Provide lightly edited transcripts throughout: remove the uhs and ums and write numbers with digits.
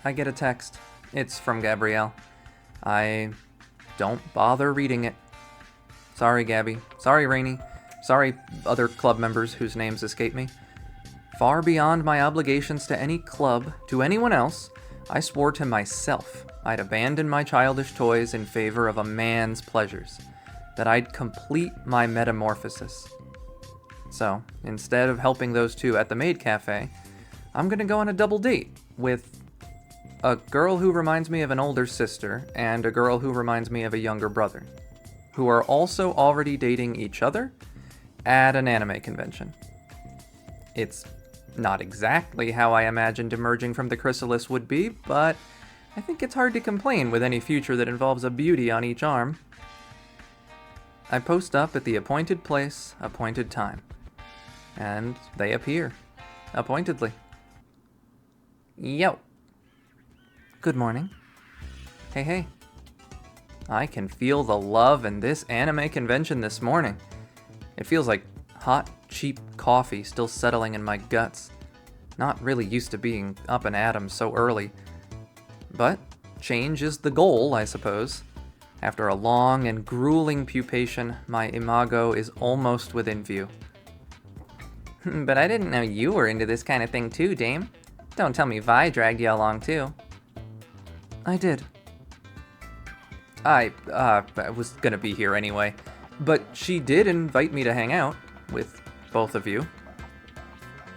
I get a text. It's from Gabrielle. I don't bother reading it. Sorry, Gabby. Sorry, Rainey. Sorry, other club members whose names escape me. Far beyond my obligations to any club, to anyone else, I swore to myself I'd abandon my childish toys in favor of a man's pleasures, that I'd complete my metamorphosis. So, instead of helping those two at the maid cafe, I'm gonna go on a double date with a girl who reminds me of an older sister and a girl who reminds me of a younger brother, who are also already dating each other at an anime convention. It's not exactly how I imagined emerging from the chrysalis would be, but I think it's hard to complain with any future that involves a beauty on each arm. I post up at the appointed place, appointed time, and they appear, appointedly. Yo. Good morning. Hey. I can feel the love in this anime convention this morning. It feels like hot, cheap coffee still settling in my guts. Not really used to being up and at 'em so early. But change is the goal, I suppose. After a long and grueling pupation, my imago is almost within view. But I didn't know you were into this kind of thing too, Dame. Don't tell me Vi dragged you along too. I did. I was gonna be here anyway, but she did invite me to hang out with both of you.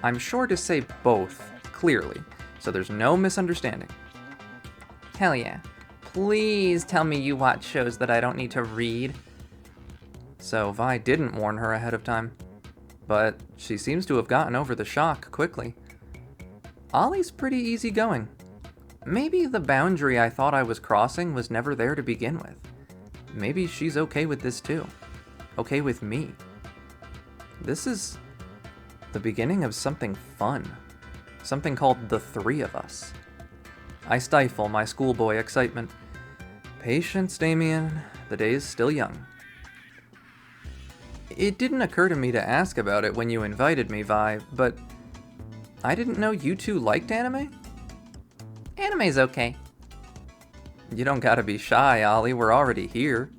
I'm sure to say both, clearly, so there's no misunderstanding. Hell yeah. Please tell me you watch shows that I don't need to read. So Vi didn't warn her ahead of time, but she seems to have gotten over the shock quickly. Ollie's pretty easygoing. Maybe the boundary I thought I was crossing was never there to begin with. Maybe she's okay with this too. Okay with me. This is the beginning of something fun. Something called the three of us. I stifle my schoolboy excitement. Patience, Damien. The day's still young. It didn't occur to me to ask about it when you invited me, Vi, but I didn't know you two liked anime? Anime's okay. You don't gotta be shy, Ollie. We're already here.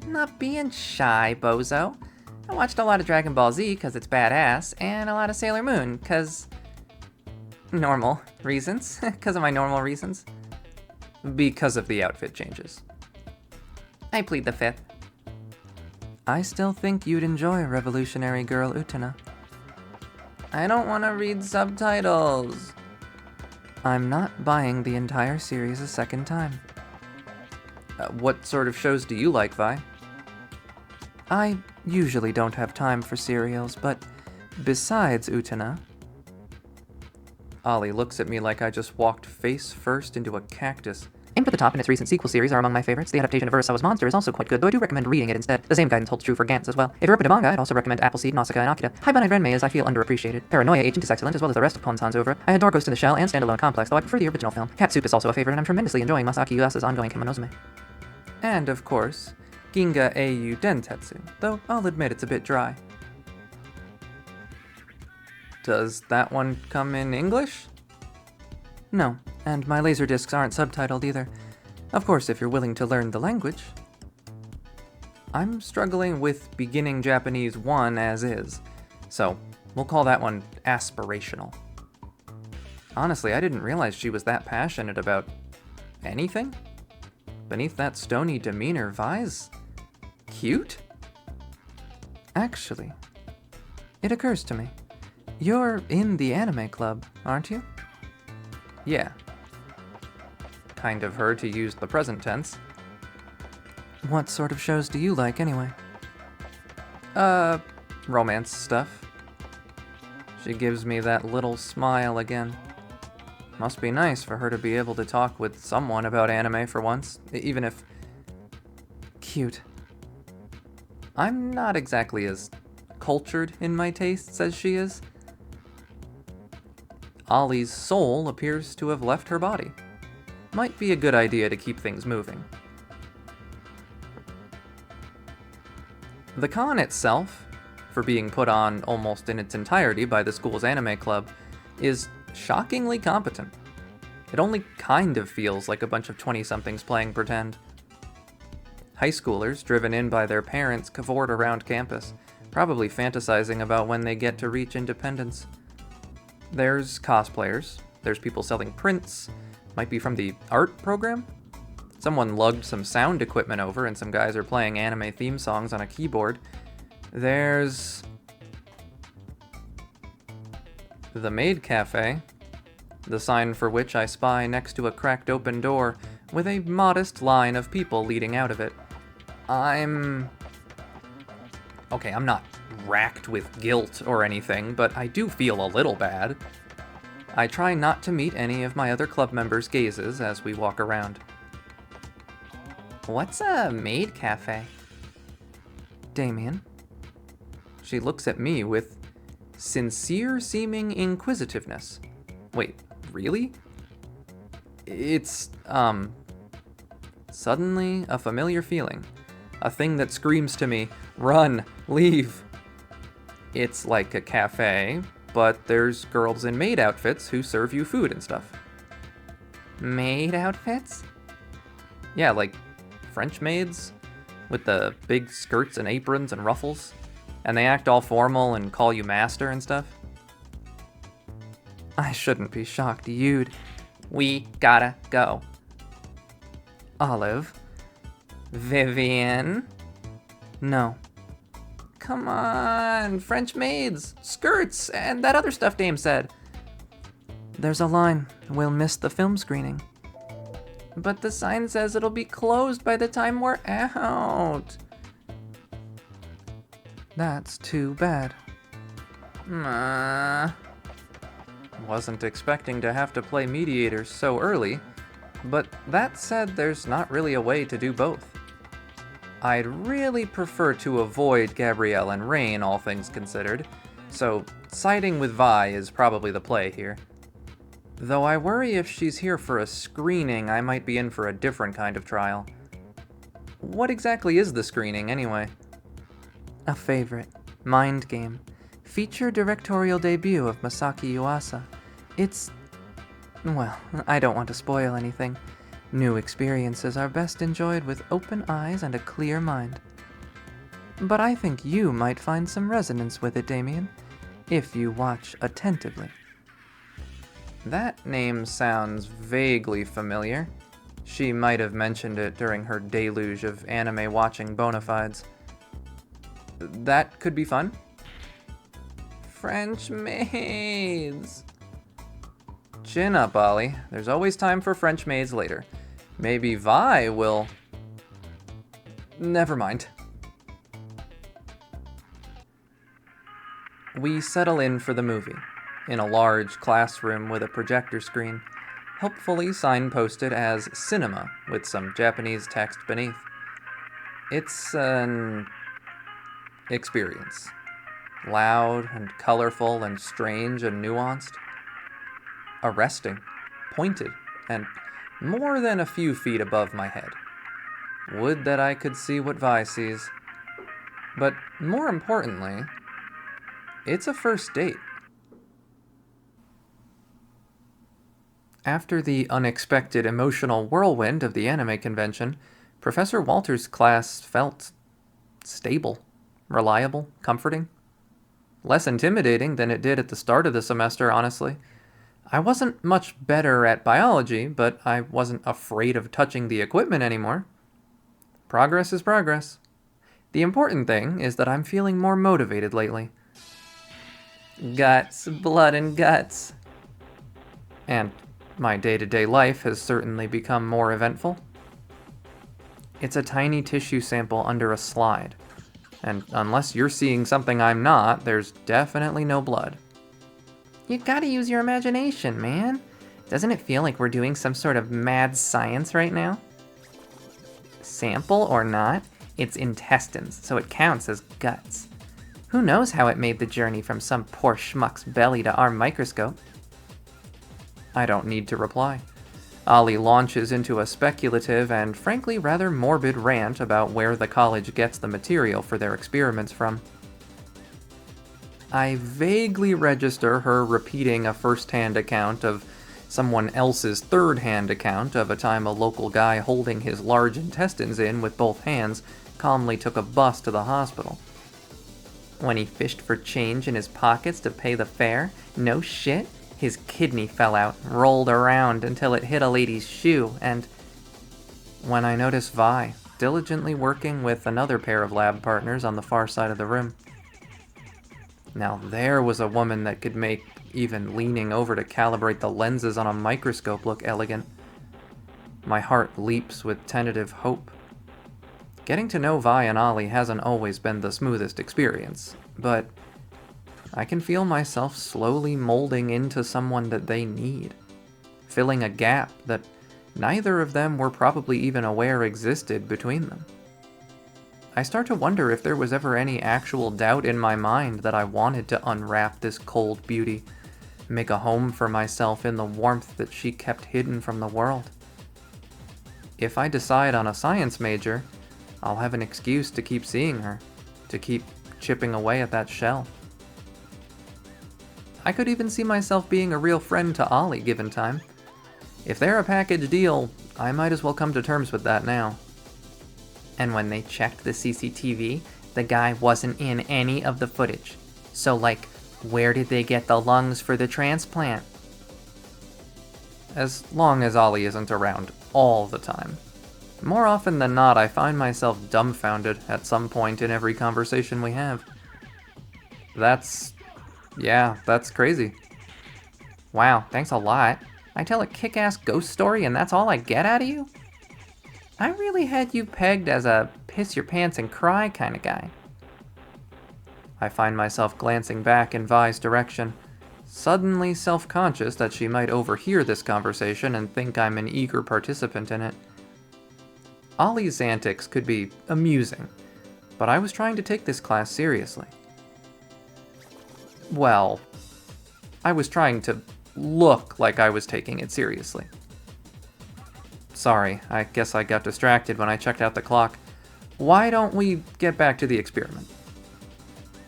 Not being shy, bozo. I watched a lot of Dragon Ball Z because it's badass, and a lot of Sailor Moon because normal reasons. Because of my normal reasons. Because of the outfit changes. I plead the fifth. I still think you'd enjoy Revolutionary Girl Utena. I don't want to read subtitles. I'm not buying the entire series a second time. What sort of shows do you like, Vi? I usually don't have time for serials, but besides Utena... Ollie looks at me like I just walked face first into a cactus. Aimed for the Top and its recent sequel series are among my favorites. The adaptation of Urasawa's Monster is also quite good, though I do recommend reading it instead. The same guidance holds true for Gantz as well. If you're open to manga, I'd also recommend Appleseed, Nausicaa, and Akira. Hibernite Renmei is I feel underappreciated. Paranoia Agent is excellent, as well as the rest of Ponsan's oeuvre. I adore Ghost in the Shell and Standalone Complex, though I prefer the original film. Cat Soup is also a favorite, and I'm tremendously enjoying Masaki Uesa's ongoing Kemonozume. And, of course, Ginga Eiyu Dentetsu, though I'll admit it's a bit dry. Does that one come in English? No, and my laserdiscs aren't subtitled either. Of course, if you're willing to learn the language. I'm struggling with beginning Japanese 1 as is, so we'll call that one aspirational. Honestly, I didn't realize she was that passionate about anything. Beneath that stony demeanor, Vi's cute? Actually, it occurs to me. You're in the anime club, aren't you? Yeah. Kind of her to use the present tense. What sort of shows do you like, anyway? Romance stuff. She gives me that little smile again. Must be nice for her to be able to talk with someone about anime for once, even if... Cute. I'm not exactly as cultured in my tastes as she is. Ollie's soul appears to have left her body. Might be a good idea to keep things moving. The con itself, for being put on almost in its entirety by the school's anime club, is shockingly competent. It only kind of feels like a bunch of 20-somethings playing pretend. High schoolers, driven in by their parents, cavort around campus, probably fantasizing about when they get to reach independence. There's cosplayers, there's people selling prints, might be from the art program. Someone lugged some sound equipment over and some guys are playing anime theme songs on a keyboard. There's the Maid Cafe, the sign for which I spy next to a cracked open door with a modest line of people leading out of it. I'm not racked with guilt or anything, but I do feel a little bad. I try not to meet any of my other club members' gazes as we walk around. What's a Maid Cafe? Damien. She looks at me with sincere-seeming inquisitiveness. Wait, really? It's, suddenly a familiar feeling. A thing that screams to me, run, leave. It's like a cafe, but there's girls in maid outfits who serve you food and stuff. Maid outfits? Yeah, like French maids with the big skirts and aprons and ruffles. And they act all formal and call you master and stuff. I shouldn't be shocked you'd. We gotta go. Olive. Vivian. No. Come on, French maids, skirts, and that other stuff Dame said. There's a line. We'll miss the film screening. But the sign says it'll be closed by the time we're out. That's too bad. Wasn't expecting to have to play mediator so early, but that said, there's not really a way to do both. I'd really prefer to avoid Gabrielle and Rain, all things considered, so siding with Vi is probably the play here. Though I worry if she's here for a screening, I might be in for a different kind of trial. What exactly is the screening, anyway? A favorite. Mind game. Feature directorial debut of Masaki Yuasa. It's... well, I don't want to spoil anything. New experiences are best enjoyed with open eyes and a clear mind. But I think you might find some resonance with it, Damien, if you watch attentively. That name sounds vaguely familiar. She might have mentioned it during her deluge of anime watching bona fides. That could be fun. French maids. Chin up, Ollie. There's always time for French maids later. Maybe Vi will... Never mind. We settle in for the movie, in a large classroom with a projector screen, helpfully signposted as cinema with some Japanese text beneath. It's an experience. Loud and colorful and strange and nuanced. Arresting, pointed, and more than a few feet above my head. Would that I could see what Vi sees. But more importantly, it's a first date. After the unexpected emotional whirlwind of the anime convention, Professor Walter's class felt stable, reliable, comforting. Less intimidating than it did at the start of the semester, honestly. I wasn't much better at biology, but I wasn't afraid of touching the equipment anymore. Progress is progress. The important thing is that I'm feeling more motivated lately. Guts, blood and guts. And my day-to-day life has certainly become more eventful. It's a tiny tissue sample under a slide. And unless you're seeing something I'm not, there's definitely no blood. You gotta use your imagination, man. Doesn't it feel like we're doing some sort of mad science right now? Sample or not, it's intestines, so it counts as guts. Who knows how it made the journey from some poor schmuck's belly to our microscope? I don't need to reply. Ollie launches into a speculative and frankly rather morbid rant about where the college gets the material for their experiments from. I vaguely register her repeating a first-hand account of someone else's third-hand account of a time a local guy holding his large intestines in with both hands calmly took a bus to the hospital. When he fished for change in his pockets to pay the fare, no shit, his kidney fell out, rolled around until it hit a lady's shoe, and when I noticed Vi diligently working with another pair of lab partners on the far side of the room. Now there was a woman that could make even leaning over to calibrate the lenses on a microscope look elegant. My heart leaps with tentative hope. Getting to know Vi and Ollie hasn't always been the smoothest experience, but I can feel myself slowly molding into someone that they need, filling a gap that neither of them were probably even aware existed between them. I start to wonder if there was ever any actual doubt in my mind that I wanted to unwrap this cold beauty, make a home for myself in the warmth that she kept hidden from the world. If I decide on a science major, I'll have an excuse to keep seeing her, to keep chipping away at that shell. I could even see myself being a real friend to Ollie given time. If they're a package deal, I might as well come to terms with that now. And when they checked the CCTV, the guy wasn't in any of the footage. So where did they get the lungs for the transplant? As long as Ollie isn't around all the time. More often than not, I find myself dumbfounded at some point in every conversation we have. That's crazy. Wow, thanks a lot. I tell a kick-ass ghost story and that's all I get out of you? I really had you pegged as a piss your pants and cry kind of guy. I find myself glancing back in Vi's direction, suddenly self-conscious that she might overhear this conversation and think I'm an eager participant in it. Ollie's antics could be amusing, but I was trying to take this class seriously. Well, I was trying to look like I was taking it seriously. Sorry, I guess I got distracted when I checked out the clock. Why don't we get back to the experiment?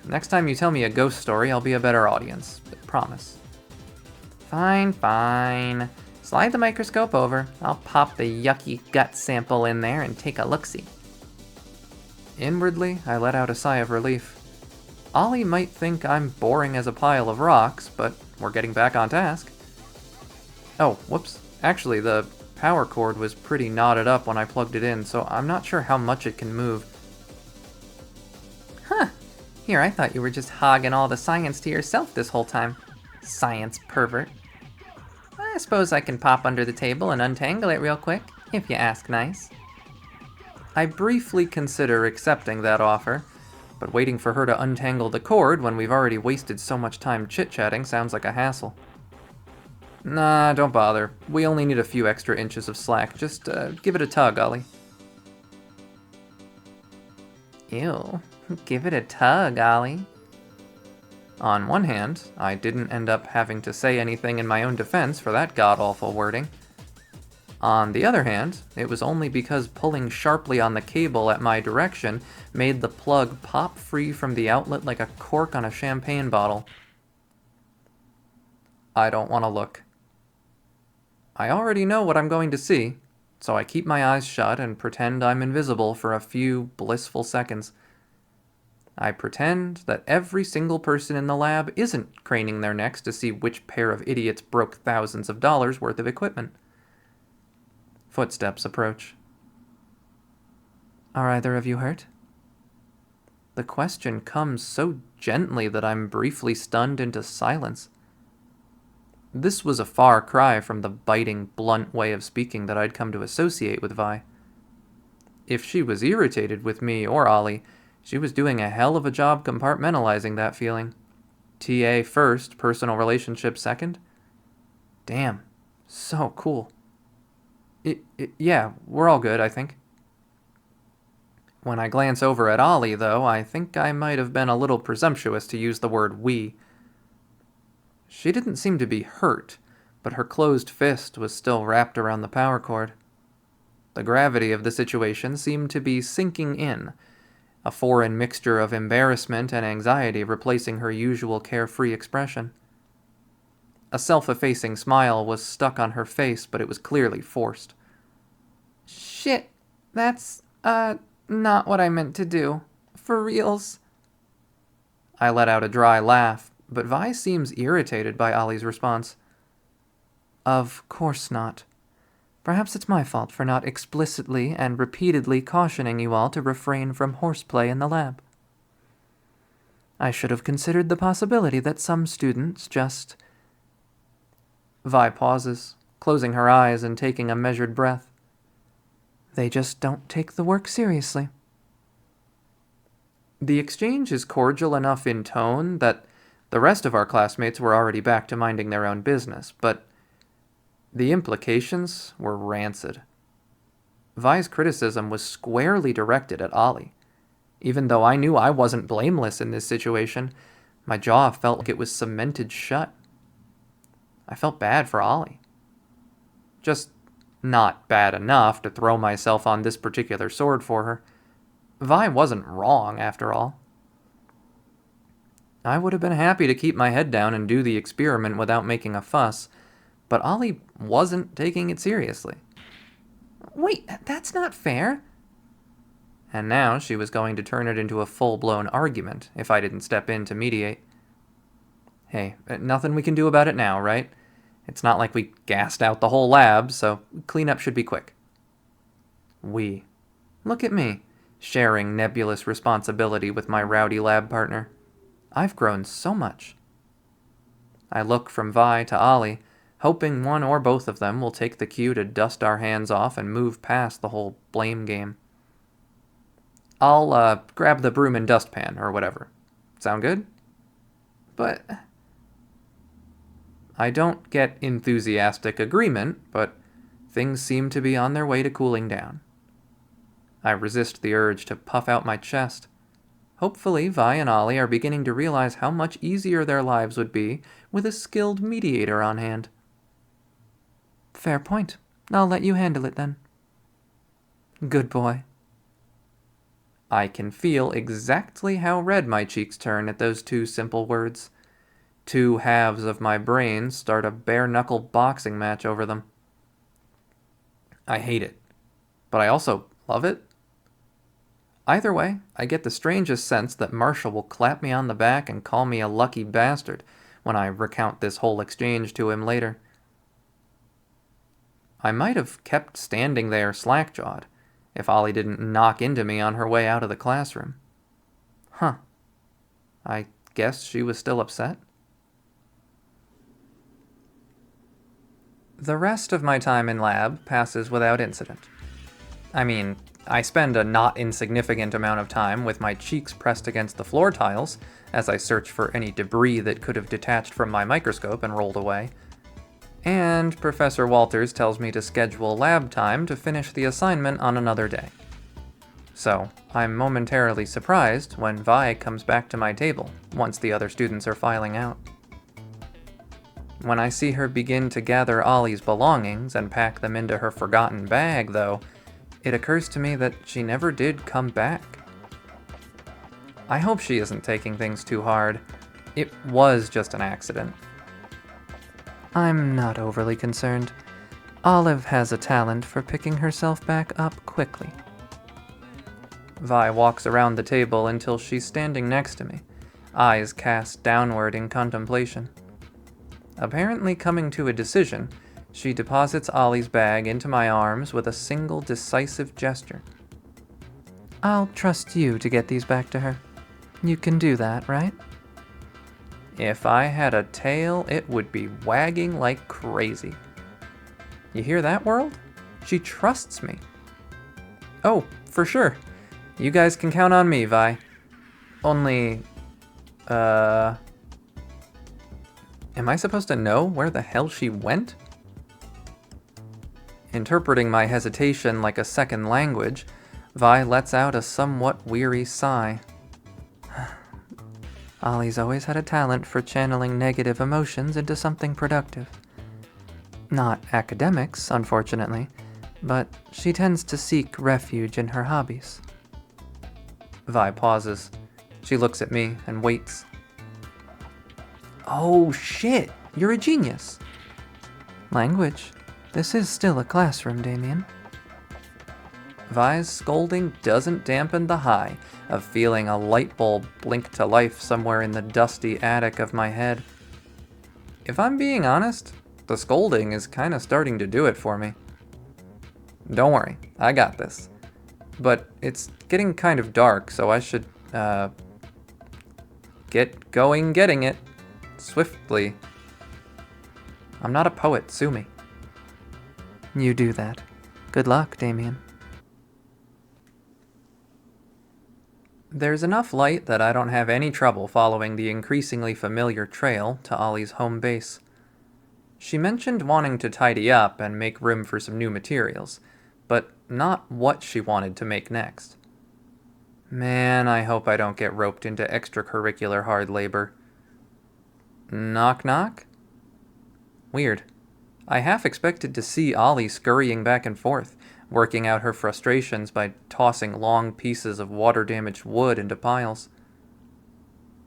Next time you tell me a ghost story, I'll be a better audience. Promise. Fine. Slide the microscope over. I'll pop the yucky gut sample in there and take a look-see. Inwardly, I let out a sigh of relief. Ollie might think I'm boring as a pile of rocks, but we're getting back on task. Oh, whoops. Actually, the power cord was pretty knotted up when I plugged it in, so I'm not sure how much it can move. Huh. Here, I thought you were just hogging all the science to yourself this whole time. Science pervert. I suppose I can pop under the table and untangle it real quick, if you ask nice. I briefly consider accepting that offer, but waiting for her to untangle the cord when we've already wasted so much time chit-chatting sounds like a hassle. Nah, don't bother. We only need a few extra inches of slack. Just give it a tug, Ollie. Ew. Give it a tug, Ollie. On one hand, I didn't end up having to say anything in my own defense for that god-awful wording. On the other hand, it was only because pulling sharply on the cable at my direction made the plug pop free from the outlet like a cork on a champagne bottle. I don't want to look. I already know what I'm going to see, so I keep my eyes shut and pretend I'm invisible for a few blissful seconds. I pretend that every single person in the lab isn't craning their necks to see which pair of idiots broke thousands of dollars worth of equipment. Footsteps approach. Are either of you hurt? The question comes so gently that I'm briefly stunned into silence. This was a far cry from the biting, blunt way of speaking that I'd come to associate with Vi. If she was irritated with me or Ollie, she was doing a hell of a job compartmentalizing that feeling. TA first, personal relationship second. Damn, so cool. Yeah, we're all good, I think. When I glance over at Ollie, though, I think I might have been a little presumptuous to use the word we. She didn't seem to be hurt, but her closed fist was still wrapped around the power cord. The gravity of the situation seemed to be sinking in, a foreign mixture of embarrassment and anxiety replacing her usual carefree expression. A self-effacing smile was stuck on her face, but it was clearly forced. Shit, that's, not what I meant to do. For reals. I let out a dry laugh, but Vi seems irritated by Ollie's response. Of course not. Perhaps it's my fault for not explicitly and repeatedly cautioning you all to refrain from horseplay in the lab. I should have considered the possibility that some students just... Vi pauses, closing her eyes and taking a measured breath. They just don't take the work seriously. The exchange is cordial enough in tone that the rest of our classmates were already back to minding their own business, but the implications were rancid. Vi's criticism was squarely directed at Ollie. Even though I knew I wasn't blameless in this situation, my jaw felt like it was cemented shut. I felt bad for Ollie. Just not bad enough to throw myself on this particular sword for her. Vi wasn't wrong, after all. I would have been happy to keep my head down and do the experiment without making a fuss, but Ollie wasn't taking it seriously. Wait, that's not fair. And now she was going to turn it into a full-blown argument if I didn't step in to mediate. Hey, nothing we can do about it now, right? It's not like we gassed out the whole lab, so cleanup should be quick. We. Look at me, sharing nebulous responsibility with my rowdy lab partner. I've grown so much. I look from Vi to Ollie, hoping one or both of them will take the cue to dust our hands off and move past the whole blame game. I'll, grab the broom and dustpan, or whatever. Sound good? But... I don't get enthusiastic agreement, but things seem to be on their way to cooling down. I resist the urge to puff out my chest. Hopefully, Vi and Ollie are beginning to realize how much easier their lives would be with a skilled mediator on hand. Fair point. I'll let you handle it then. Good boy. I can feel exactly how red my cheeks turn at those two simple words. Two halves of my brain start a bare-knuckle boxing match over them. I hate it, but I also love it. Either way, I get the strangest sense that Marshall will clap me on the back and call me a lucky bastard when I recount this whole exchange to him later. I might have kept standing there slack-jawed if Ollie didn't knock into me on her way out of the classroom. Huh. I guess she was still upset? The rest of my time in lab passes without incident. I mean, I spend a not insignificant amount of time with my cheeks pressed against the floor tiles as I search for any debris that could have detached from my microscope and rolled away. And Professor Walters tells me to schedule lab time to finish the assignment on another day. So, I'm momentarily surprised when Vi comes back to my table once the other students are filing out. When I see her begin to gather Ollie's belongings and pack them into her forgotten bag, though, it occurs to me that she never did come back. I hope she isn't taking things too hard. It was just an accident. I'm not overly concerned. Olive has a talent for picking herself back up quickly. Vi walks around the table until she's standing next to me, eyes cast downward in contemplation. Apparently coming to a decision, she deposits Ollie's bag into my arms with a single decisive gesture. I'll trust you to get these back to her. You can do that, right? If I had a tail, it would be wagging like crazy. You hear that, world? She trusts me. Oh, for sure. You guys can count on me, Vi. Only, am I supposed to know where the hell she went? Interpreting my hesitation like a second language, Vi lets out a somewhat weary sigh. Ollie's always had a talent for channeling negative emotions into something productive. Not academics, unfortunately, but she tends to seek refuge in her hobbies. Vi pauses. She looks at me and waits. Oh shit, You're a genius. Language. This is still a classroom, Damien. Vi's scolding doesn't dampen the high of feeling a light bulb blink to life somewhere in the dusty attic of my head. If I'm being honest, the scolding is kind of starting to do it for me. Don't worry, I got this. But it's getting kind of dark, so I should, get going getting it. Swiftly. I'm not a poet, sue me. You do that. Good luck, Damien. There's enough light that I don't have any trouble following the increasingly familiar trail to Ollie's home base. She mentioned wanting to tidy up and make room for some new materials, but not what she wanted to make next. Man, I hope I don't get roped into extracurricular hard labor. Knock knock? Weird. I half expected to see Ollie scurrying back and forth, working out her frustrations by tossing long pieces of water-damaged wood into piles.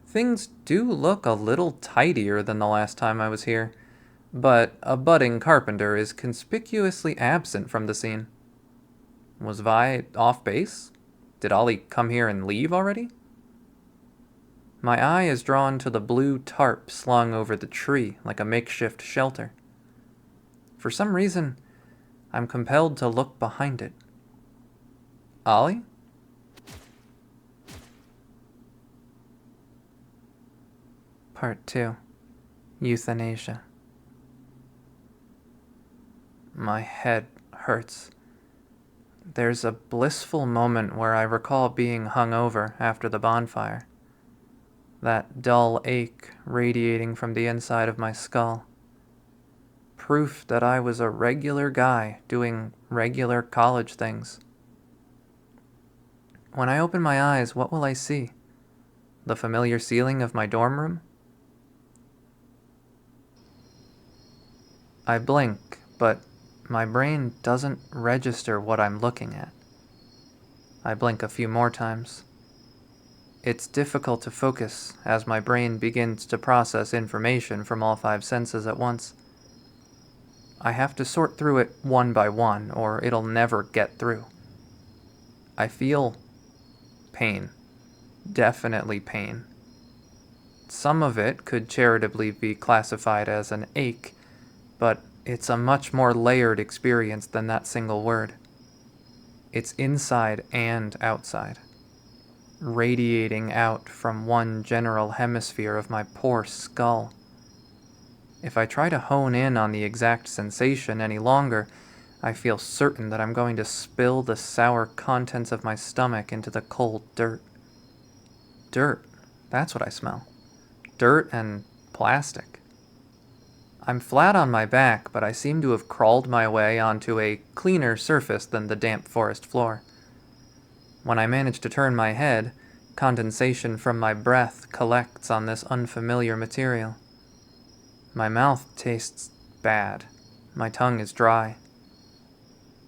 Things do look a little tidier than the last time I was here, but a budding carpenter is conspicuously absent from the scene. Was Vi off base? Did Ollie come here and leave already? My eye is drawn to the blue tarp slung over the tree like a makeshift shelter. For some reason, I'm compelled to look behind it. Ollie? Part 2. Euthanasia. My head hurts. There's a blissful moment where I recall being hung over after the bonfire. That dull ache radiating from the inside of my skull. Proof that I was a regular guy doing regular college things. When I open my eyes, what will I see? The familiar ceiling of my dorm room? I blink, but my brain doesn't register what I'm looking at. I blink a few more times. It's difficult to focus as my brain begins to process information from all 5 senses at once. I have to sort through it one by one, or it'll never get through. I feel pain. Definitely pain. Some of it could charitably be classified as an ache, but it's a much more layered experience than that single word. It's inside and outside, radiating out from one general hemisphere of my poor skull. If I try to hone in on the exact sensation any longer, I feel certain that I'm going to spill the sour contents of my stomach into the cold dirt. Dirt, that's what I smell. Dirt and plastic. I'm flat on my back, but I seem to have crawled my way onto a cleaner surface than the damp forest floor. When I manage to turn my head, condensation from my breath collects on this unfamiliar material. My mouth tastes bad. My tongue is dry.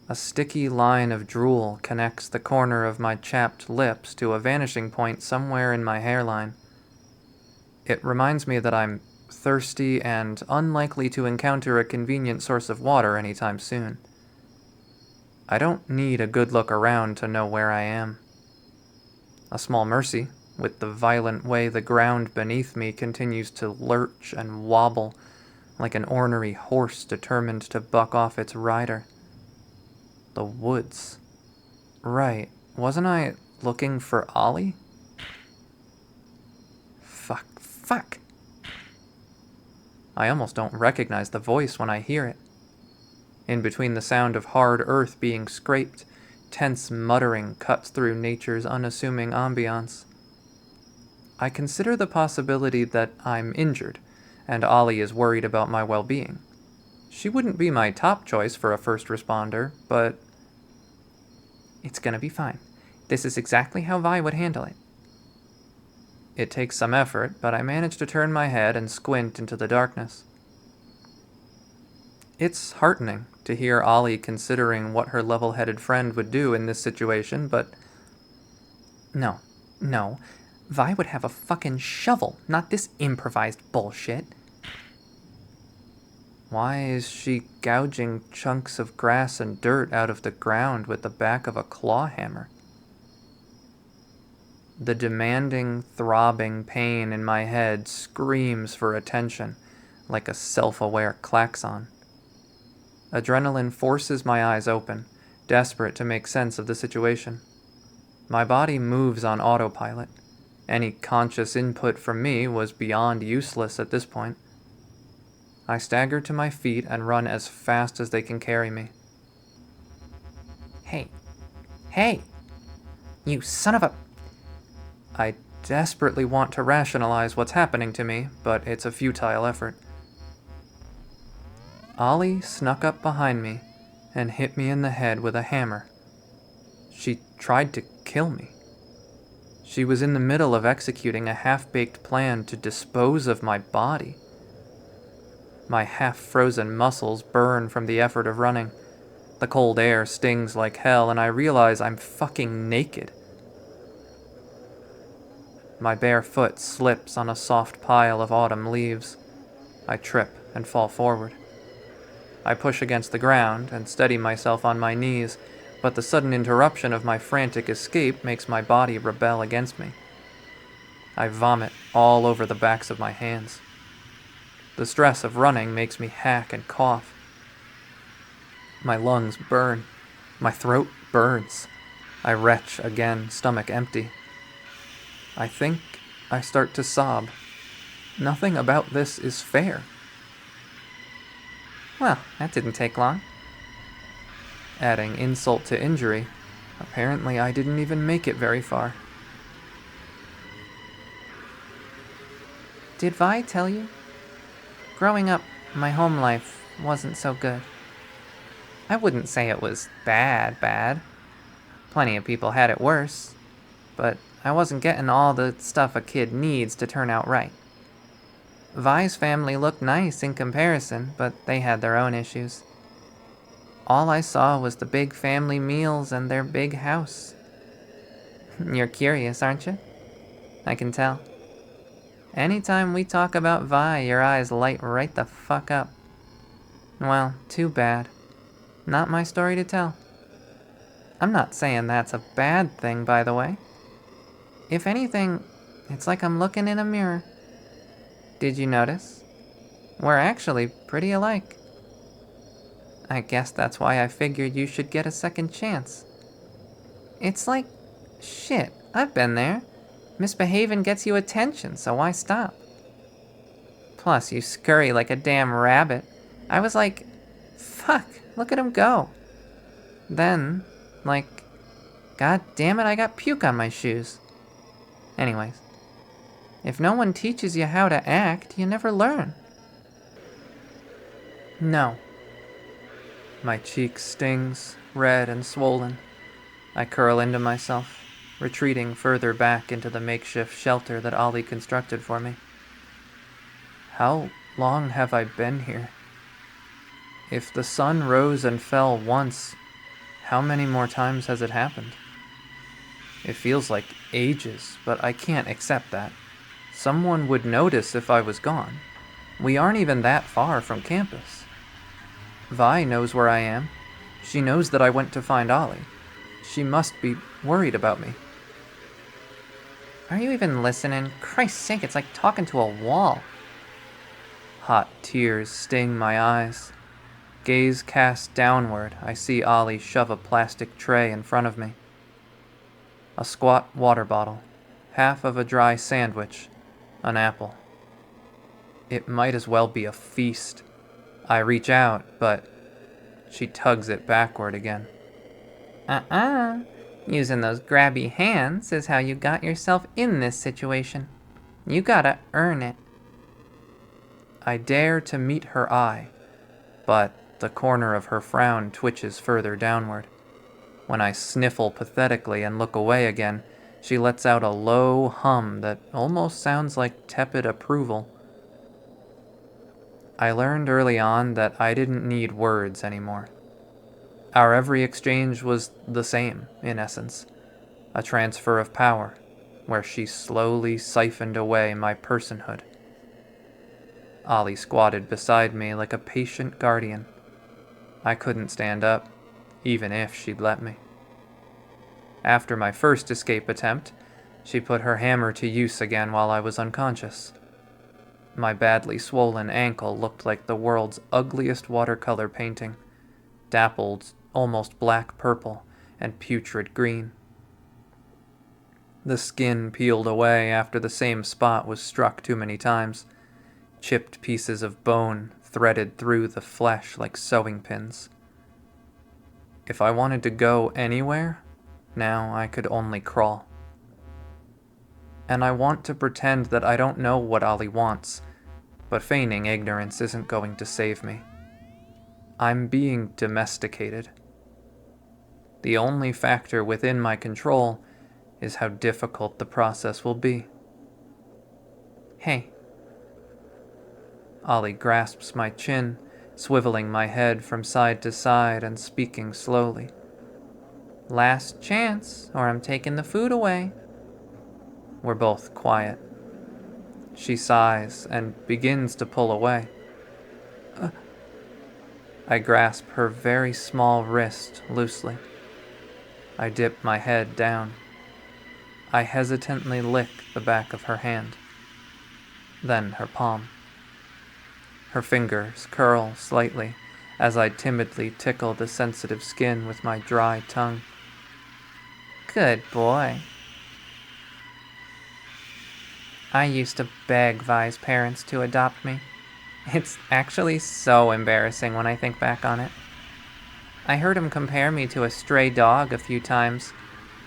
A sticky line of drool connects the corner of my chapped lips to a vanishing point somewhere in my hairline. It reminds me that I'm thirsty and unlikely to encounter a convenient source of water anytime soon. I don't need a good look around to know where I am. A small mercy, with the violent way the ground beneath me continues to lurch and wobble like an ornery horse determined to buck off its rider. The woods. Right, wasn't I looking for Ollie? Fuck. I almost don't recognize the voice when I hear it. In between the sound of hard earth being scraped, tense muttering cuts through nature's unassuming ambiance. I consider the possibility that I'm injured, and Ollie is worried about my well-being. She wouldn't be my top choice for a first responder, but it's gonna be fine. This is exactly how Vi would handle it. It takes some effort, but I manage to turn my head and squint into the darkness. It's heartening to hear Ollie considering what her level-headed friend would do in this situation, but no. Vi would have a fucking shovel, not this improvised bullshit. Why is she gouging chunks of grass and dirt out of the ground with the back of a claw hammer? The demanding, throbbing pain in my head screams for attention like a self-aware klaxon. Adrenaline forces my eyes open, desperate to make sense of the situation. My body moves on autopilot. Any conscious input from me was beyond useless at this point. I stagger to my feet and run as fast as they can carry me. Hey! Hey! You son of a... I desperately want to rationalize what's happening to me, but it's a futile effort. Ollie snuck up behind me and hit me in the head with a hammer. She tried to kill me. She was in the middle of executing a half-baked plan to dispose of my body. My half-frozen muscles burn from the effort of running. The cold air stings like hell, and I realize I'm fucking naked. My bare foot slips on a soft pile of autumn leaves. I trip and fall forward. I push against the ground and steady myself on my knees, but the sudden interruption of my frantic escape makes my body rebel against me. I vomit all over the backs of my hands. The stress of running makes me hack and cough. My lungs burn. My throat burns. I retch again, stomach empty. I think I start to sob. Nothing about this is fair. Well, that didn't take long. Adding insult to injury, apparently I didn't even make it very far. Did Vi tell you? Growing up, my home life wasn't so good. I wouldn't say it was bad. Plenty of people had it worse, but I wasn't getting all the stuff a kid needs to turn out right. Vi's family looked nice in comparison, but they had their own issues. All I saw was the big family meals and their big house. You're curious, aren't you? I can tell. Anytime we talk about Vi, your eyes light right the fuck up. Well, too bad. Not my story to tell. I'm not saying that's a bad thing, by the way. If anything, it's like I'm looking in a mirror. Did you notice? We're actually pretty alike. I guess that's why I figured you should get a second chance. It's like, shit, I've been there. Misbehaving gets you attention, so why stop? Plus, you scurry like a damn rabbit. I was like, fuck, look at him go. Then, like, god damn it, I got puke on my shoes. Anyways, if no one teaches you how to act, you never learn. No. My cheek stings, red and swollen. I curl into myself, retreating further back into the makeshift shelter that Ollie constructed for me. How long have I been here? If the sun rose and fell once, how many more times has it happened? It feels like ages, but I can't accept that. Someone would notice if I was gone. We aren't even that far from campus. Vi knows where I am. She knows that I went to find Ollie. She must be worried about me. Are you even listening? Christ's sake, it's like talking to a wall. Hot tears sting my eyes. Gaze cast downward, I see Ollie shove a plastic tray in front of me. A squat water bottle, half of a dry sandwich, an apple. It might as well be a feast. I reach out, but she tugs it backward again. Using those grabby hands is how you got yourself in this situation. You gotta earn it. I dare to meet her eye, but the corner of her frown twitches further downward. When I sniffle pathetically and look away again, she lets out a low hum that almost sounds like tepid approval. I learned early on that I didn't need words anymore. Our every exchange was the same, in essence. A transfer of power, where she slowly siphoned away my personhood. Ollie squatted beside me like a patient guardian. I couldn't stand up, even if she'd let me. After my first escape attempt, she put her hammer to use again while I was unconscious. My badly swollen ankle looked like the world's ugliest watercolor painting, dappled almost black purple and putrid green. The skin peeled away after the same spot was struck too many times, chipped pieces of bone threaded through the flesh like sewing pins. If I wanted to go anywhere, now I could only crawl. And I want to pretend that I don't know what Ollie wants, but feigning ignorance isn't going to save me. I'm being domesticated. The only factor within my control is how difficult the process will be. Hey. Ollie grasps my chin, swiveling my head from side to side and speaking slowly. Last chance, or I'm taking the food away. We're both quiet. She sighs and begins to pull away. I grasp her very small wrist loosely. I dip my head down. I hesitantly lick the back of her hand, then her palm. Her fingers curl slightly as I timidly tickle the sensitive skin with my dry tongue. Good boy. I used to beg Vi's parents to adopt me. It's actually so embarrassing when I think back on it. I heard him compare me to a stray dog a few times,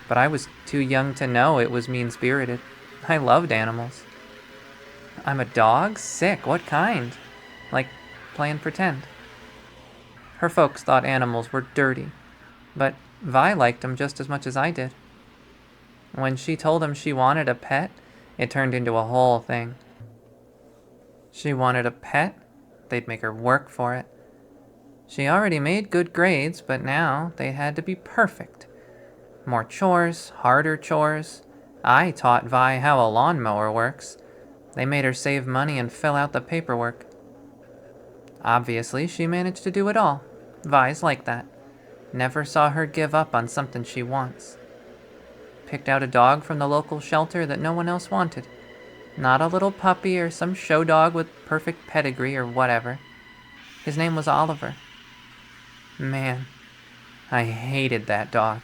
but I was too young to know it was mean-spirited. I loved animals. I'm a dog? Sick. What kind? Like playing pretend. Her folks thought animals were dirty, but Vi liked them just as much as I did. When she told him she wanted a pet, it turned into a whole thing. She wanted a pet? They'd make her work for it. She already made good grades, but now they had to be perfect. More chores, harder chores. I taught Vi how a lawnmower works. They made her save money and fill out the paperwork. Obviously, she managed to do it all. Vi's like that. Never saw her give up on something she wants. Picked out a dog from the local shelter that no one else wanted. Not a little puppy or some show dog with perfect pedigree or whatever. His name was Oliver. Man, I hated that dog.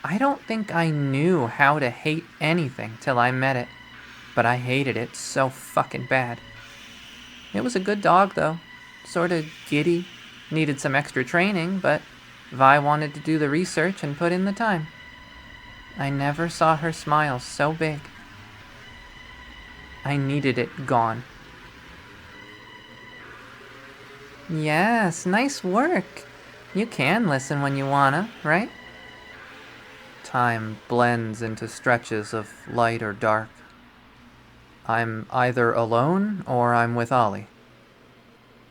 I don't think I knew how to hate anything till I met it, but I hated it so fucking bad. It was a good dog, though. Sorta giddy, needed some extra training, but Vi wanted to do the research and put in the time. I never saw her smile so big. I needed it gone. Yes, nice work. You can listen when you wanna, right? Time blends into stretches of light or dark. I'm either alone or I'm with Ollie.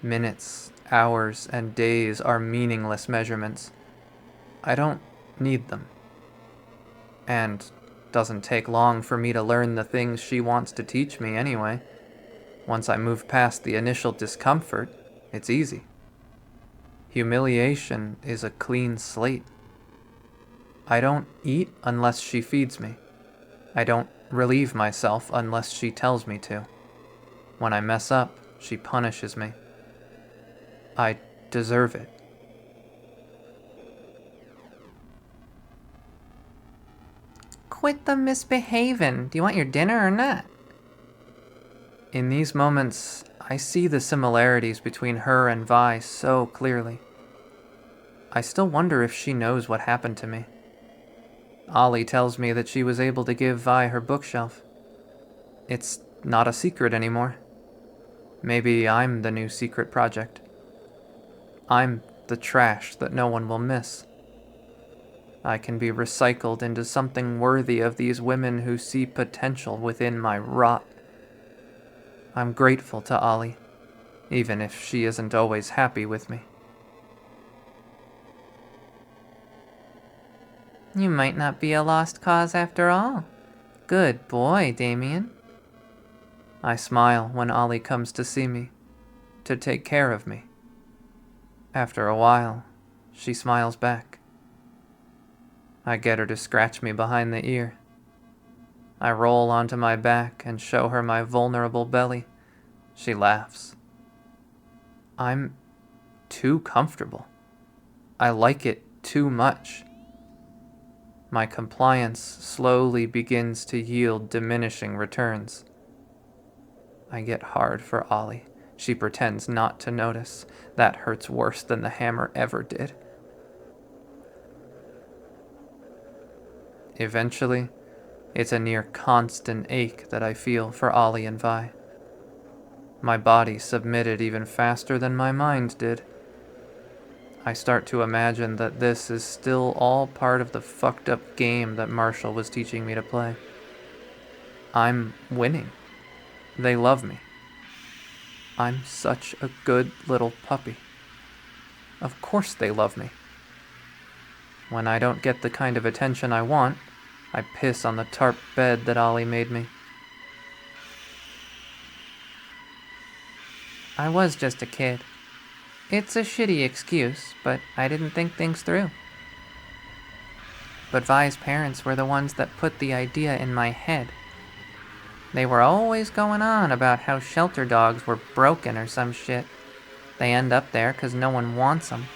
Minutes, hours, and days are meaningless measurements. I don't need them. And doesn't take long for me to learn the things she wants to teach me anyway. Once I move past the initial discomfort, it's easy. Humiliation is a clean slate. I don't eat unless she feeds me. I don't relieve myself unless she tells me to. When I mess up, she punishes me. I deserve it. Quit the misbehaving. Do you want your dinner or not? In these moments, I see the similarities between her and Vi so clearly. I still wonder if she knows what happened to me. Ollie tells me that she was able to give Vi her bookshelf. It's not a secret anymore. Maybe I'm the new secret project. I'm the trash that no one will miss. I can be recycled into something worthy of these women who see potential within my rot. I'm grateful to Ollie, even if she isn't always happy with me. You might not be a lost cause after all. Good boy, Damien. I smile when Ollie comes to see me, to take care of me. After a while, she smiles back. I get her to scratch me behind the ear. I roll onto my back and show her my vulnerable belly. She laughs. I'm too comfortable. I like it too much. My compliance slowly begins to yield diminishing returns. I get hard for Ollie. She pretends not to notice. That hurts worse than the hammer ever did. Eventually, it's a near constant ache that I feel for Ollie and Vi. My body submitted even faster than my mind did. I start to imagine that this is still all part of the fucked up game that Marshall was teaching me to play. I'm winning. They love me. I'm such a good little puppy. Of course they love me. When I don't get the kind of attention I want, I piss on the tarp bed that Ollie made me. I was just a kid. It's a shitty excuse, but I didn't think things through. But Vi's parents were the ones that put the idea in my head. They were always going on about how shelter dogs were broken or some shit. They end up there 'cause no one wants them.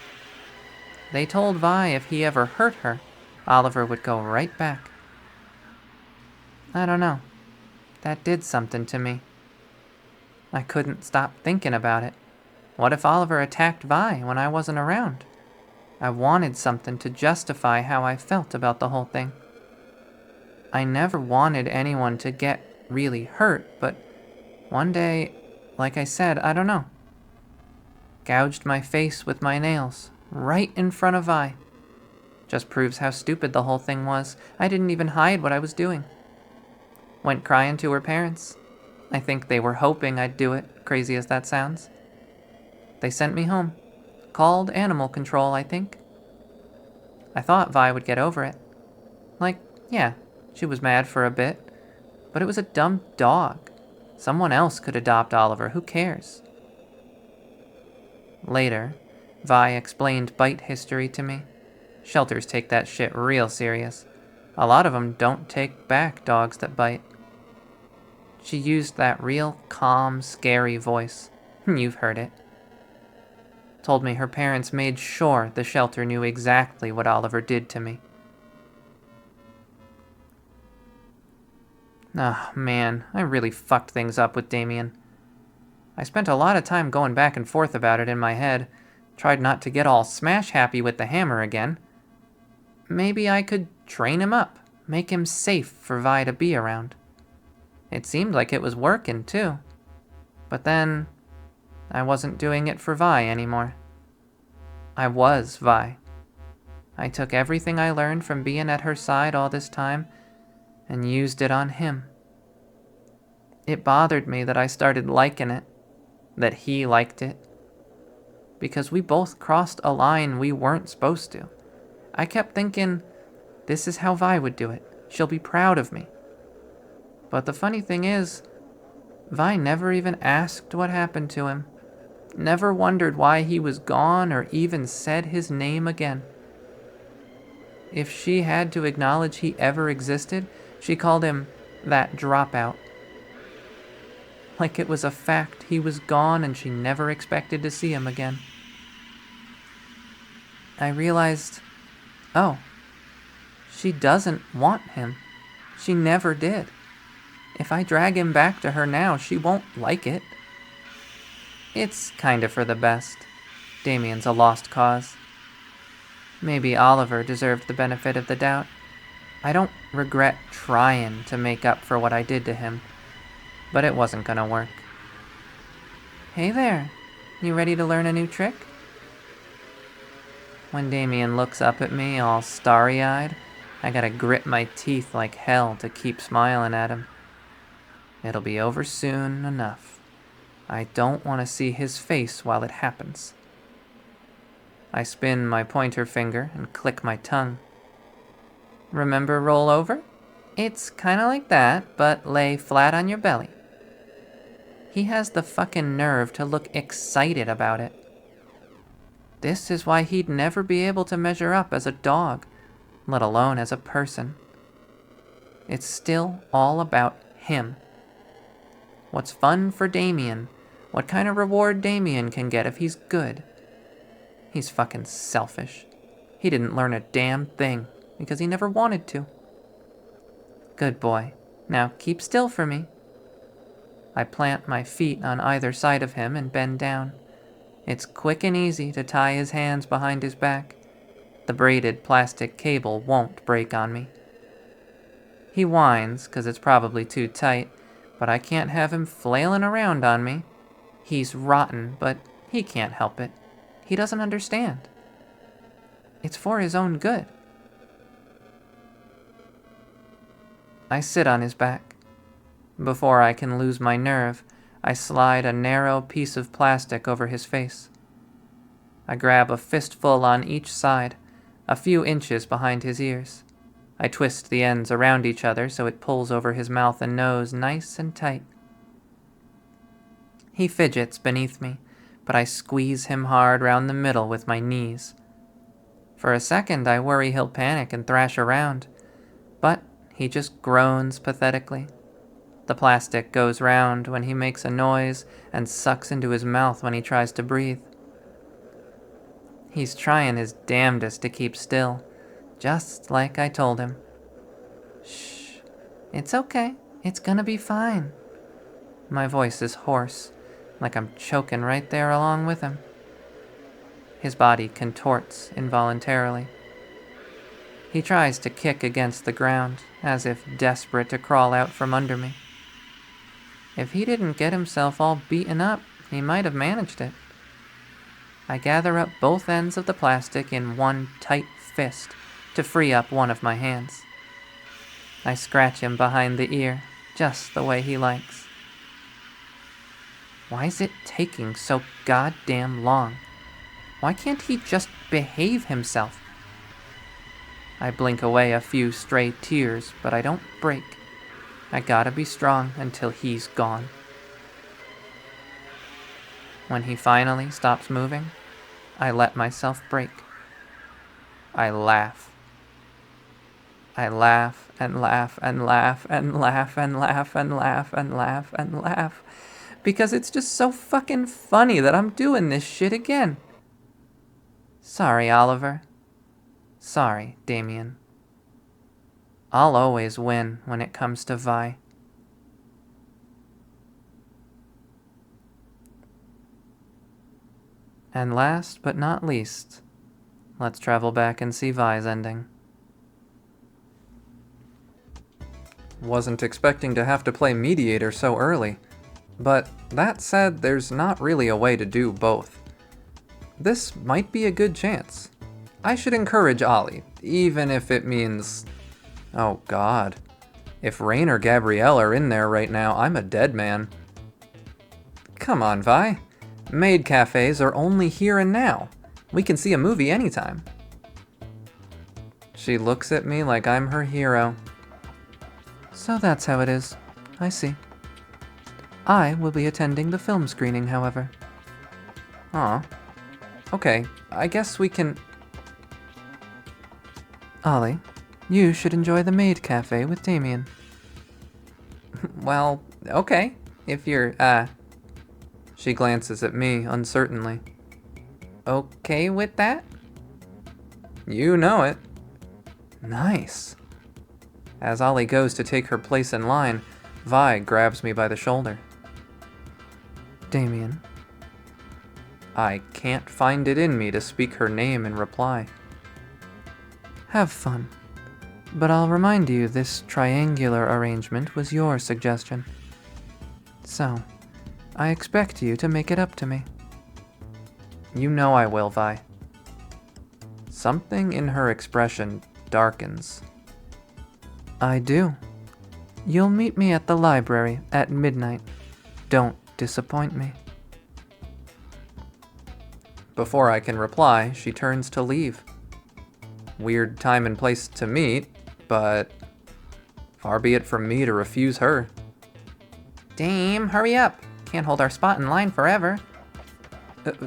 They told Vi if he ever hurt her, Oliver would go right back. I don't know. That did something to me. I couldn't stop thinking about it. What if Oliver attacked Vi when I wasn't around? I wanted something to justify how I felt about the whole thing. I never wanted anyone to get really hurt, but one day, like I said, I don't know. Gouged my face with my nails, right in front of Vi. Just proves how stupid the whole thing was. I didn't even hide what I was doing. Went crying to her parents. I think they were hoping I'd do it, crazy as that sounds. They sent me home. Called animal control, I think. I thought Vi would get over it. Like, yeah, she was mad for a bit, but it was a dumb dog. Someone else could adopt Oliver, who cares? Later, Vi explained bite history to me. Shelters take that shit real serious. A lot of them don't take back dogs that bite. She used that real calm, scary voice. You've heard it. Told me her parents made sure the shelter knew exactly what Oliver did to me. Oh, man, I really fucked things up with Damien. I spent a lot of time going back and forth about it in my head. Tried not to get all smash happy with the hammer again. Maybe I could train him up, make him safe for Vi to be around. It seemed like it was working, too. But then, I wasn't doing it for Vi anymore. I was Vi. I took everything I learned from being at her side all this time and used it on him. It bothered me that I started liking it, that he liked it, because we both crossed a line we weren't supposed to. I kept thinking, this is how Vi would do it. She'll be proud of me. But the funny thing is, Vi never even asked what happened to him. Never wondered why he was gone or even said his name again. If she had to acknowledge he ever existed, she called him that dropout. Like it was a fact he was gone and she never expected to see him again. I realized, oh, she doesn't want him. She never did. If I drag him back to her now, she won't like it. It's kinda for the best. Damien's a lost cause. Maybe Oliver deserved the benefit of the doubt. I don't regret trying to make up for what I did to him, but it wasn't gonna work. Hey there, you ready to learn a new trick? When Damien looks up at me all starry-eyed, I gotta grit my teeth like hell to keep smiling at him. It'll be over soon enough. I don't want to see his face while it happens. I spin my pointer finger and click my tongue. Remember roll over? It's kinda like that, but lay flat on your belly. He has the fucking nerve to look excited about it. This is why he'd never be able to measure up as a dog, let alone as a person. It's still all about him. What's fun for Damien? What kind of reward Damien can get if he's good? He's fucking selfish. He didn't learn a damn thing because he never wanted to. Good boy. Now keep still for me. I plant my feet on either side of him and bend down. It's quick and easy to tie his hands behind his back. The braided plastic cable won't break on me. He whines because it's probably too tight, but I can't have him flailing around on me. He's rotten, but he can't help it. He doesn't understand. It's for his own good. I sit on his back. Before I can lose my nerve, I slide a narrow piece of plastic over his face. I grab a fistful on each side, a few inches behind his ears. I twist the ends around each other so it pulls over his mouth and nose nice and tight. He fidgets beneath me, but I squeeze him hard round the middle with my knees. For a second I worry he'll panic and thrash around, but he just groans pathetically. The plastic goes round when he makes a noise and sucks into his mouth when he tries to breathe. He's trying his damnedest to keep still, just like I told him. Shh, it's okay. It's gonna be fine. My voice is hoarse, like I'm choking right there along with him. His body contorts involuntarily. He tries to kick against the ground, as if desperate to crawl out from under me. If he didn't get himself all beaten up, he might have managed it. I gather up both ends of the plastic in one tight fist to free up one of my hands. I scratch him behind the ear, just the way he likes. Why is it taking so goddamn long? Why can't he just behave himself? I blink away a few stray tears, but I don't break. I gotta be strong until he's gone. When he finally stops moving, I let myself break. I laugh. I laugh and laugh and laugh and laugh and laugh and laugh and laugh and laugh because it's just so fucking funny that I'm doing this shit again. Sorry, Oliver. Sorry, Damien. I'll always win when it comes to Vi. And last but not least, let's travel back and see Vi's ending. Wasn't expecting to have to play mediator so early, but that said, there's not really a way to do both. This might be a good chance. I should encourage Ollie, even if it means... Oh god. If Rain or Gabrielle are in there right now, I'm a dead man. Come on, Vi. Maid cafes are only here and now. We can see a movie anytime. She looks at me like I'm her hero. So that's how it is. I see. I will be attending the film screening, however. Aw. Okay, I guess we can... Ollie, you should enjoy the maid cafe with Damien. Well, okay. If you're, She glances at me uncertainly. Okay with that? You know it. Nice. As Ollie goes to take her place in line, Vi grabs me by the shoulder. Damien. I can't find it in me to speak her name in reply. Have fun. But I'll remind you this triangular arrangement was your suggestion. So, I expect you to make it up to me. You know I will, Vi. Something in her expression darkens. I do. You'll meet me at the library at midnight. Don't disappoint me. Before I can reply, she turns to leave. Weird time and place to meet, but far be it from me to refuse her. Dame, hurry up. can't hold our spot in line forever.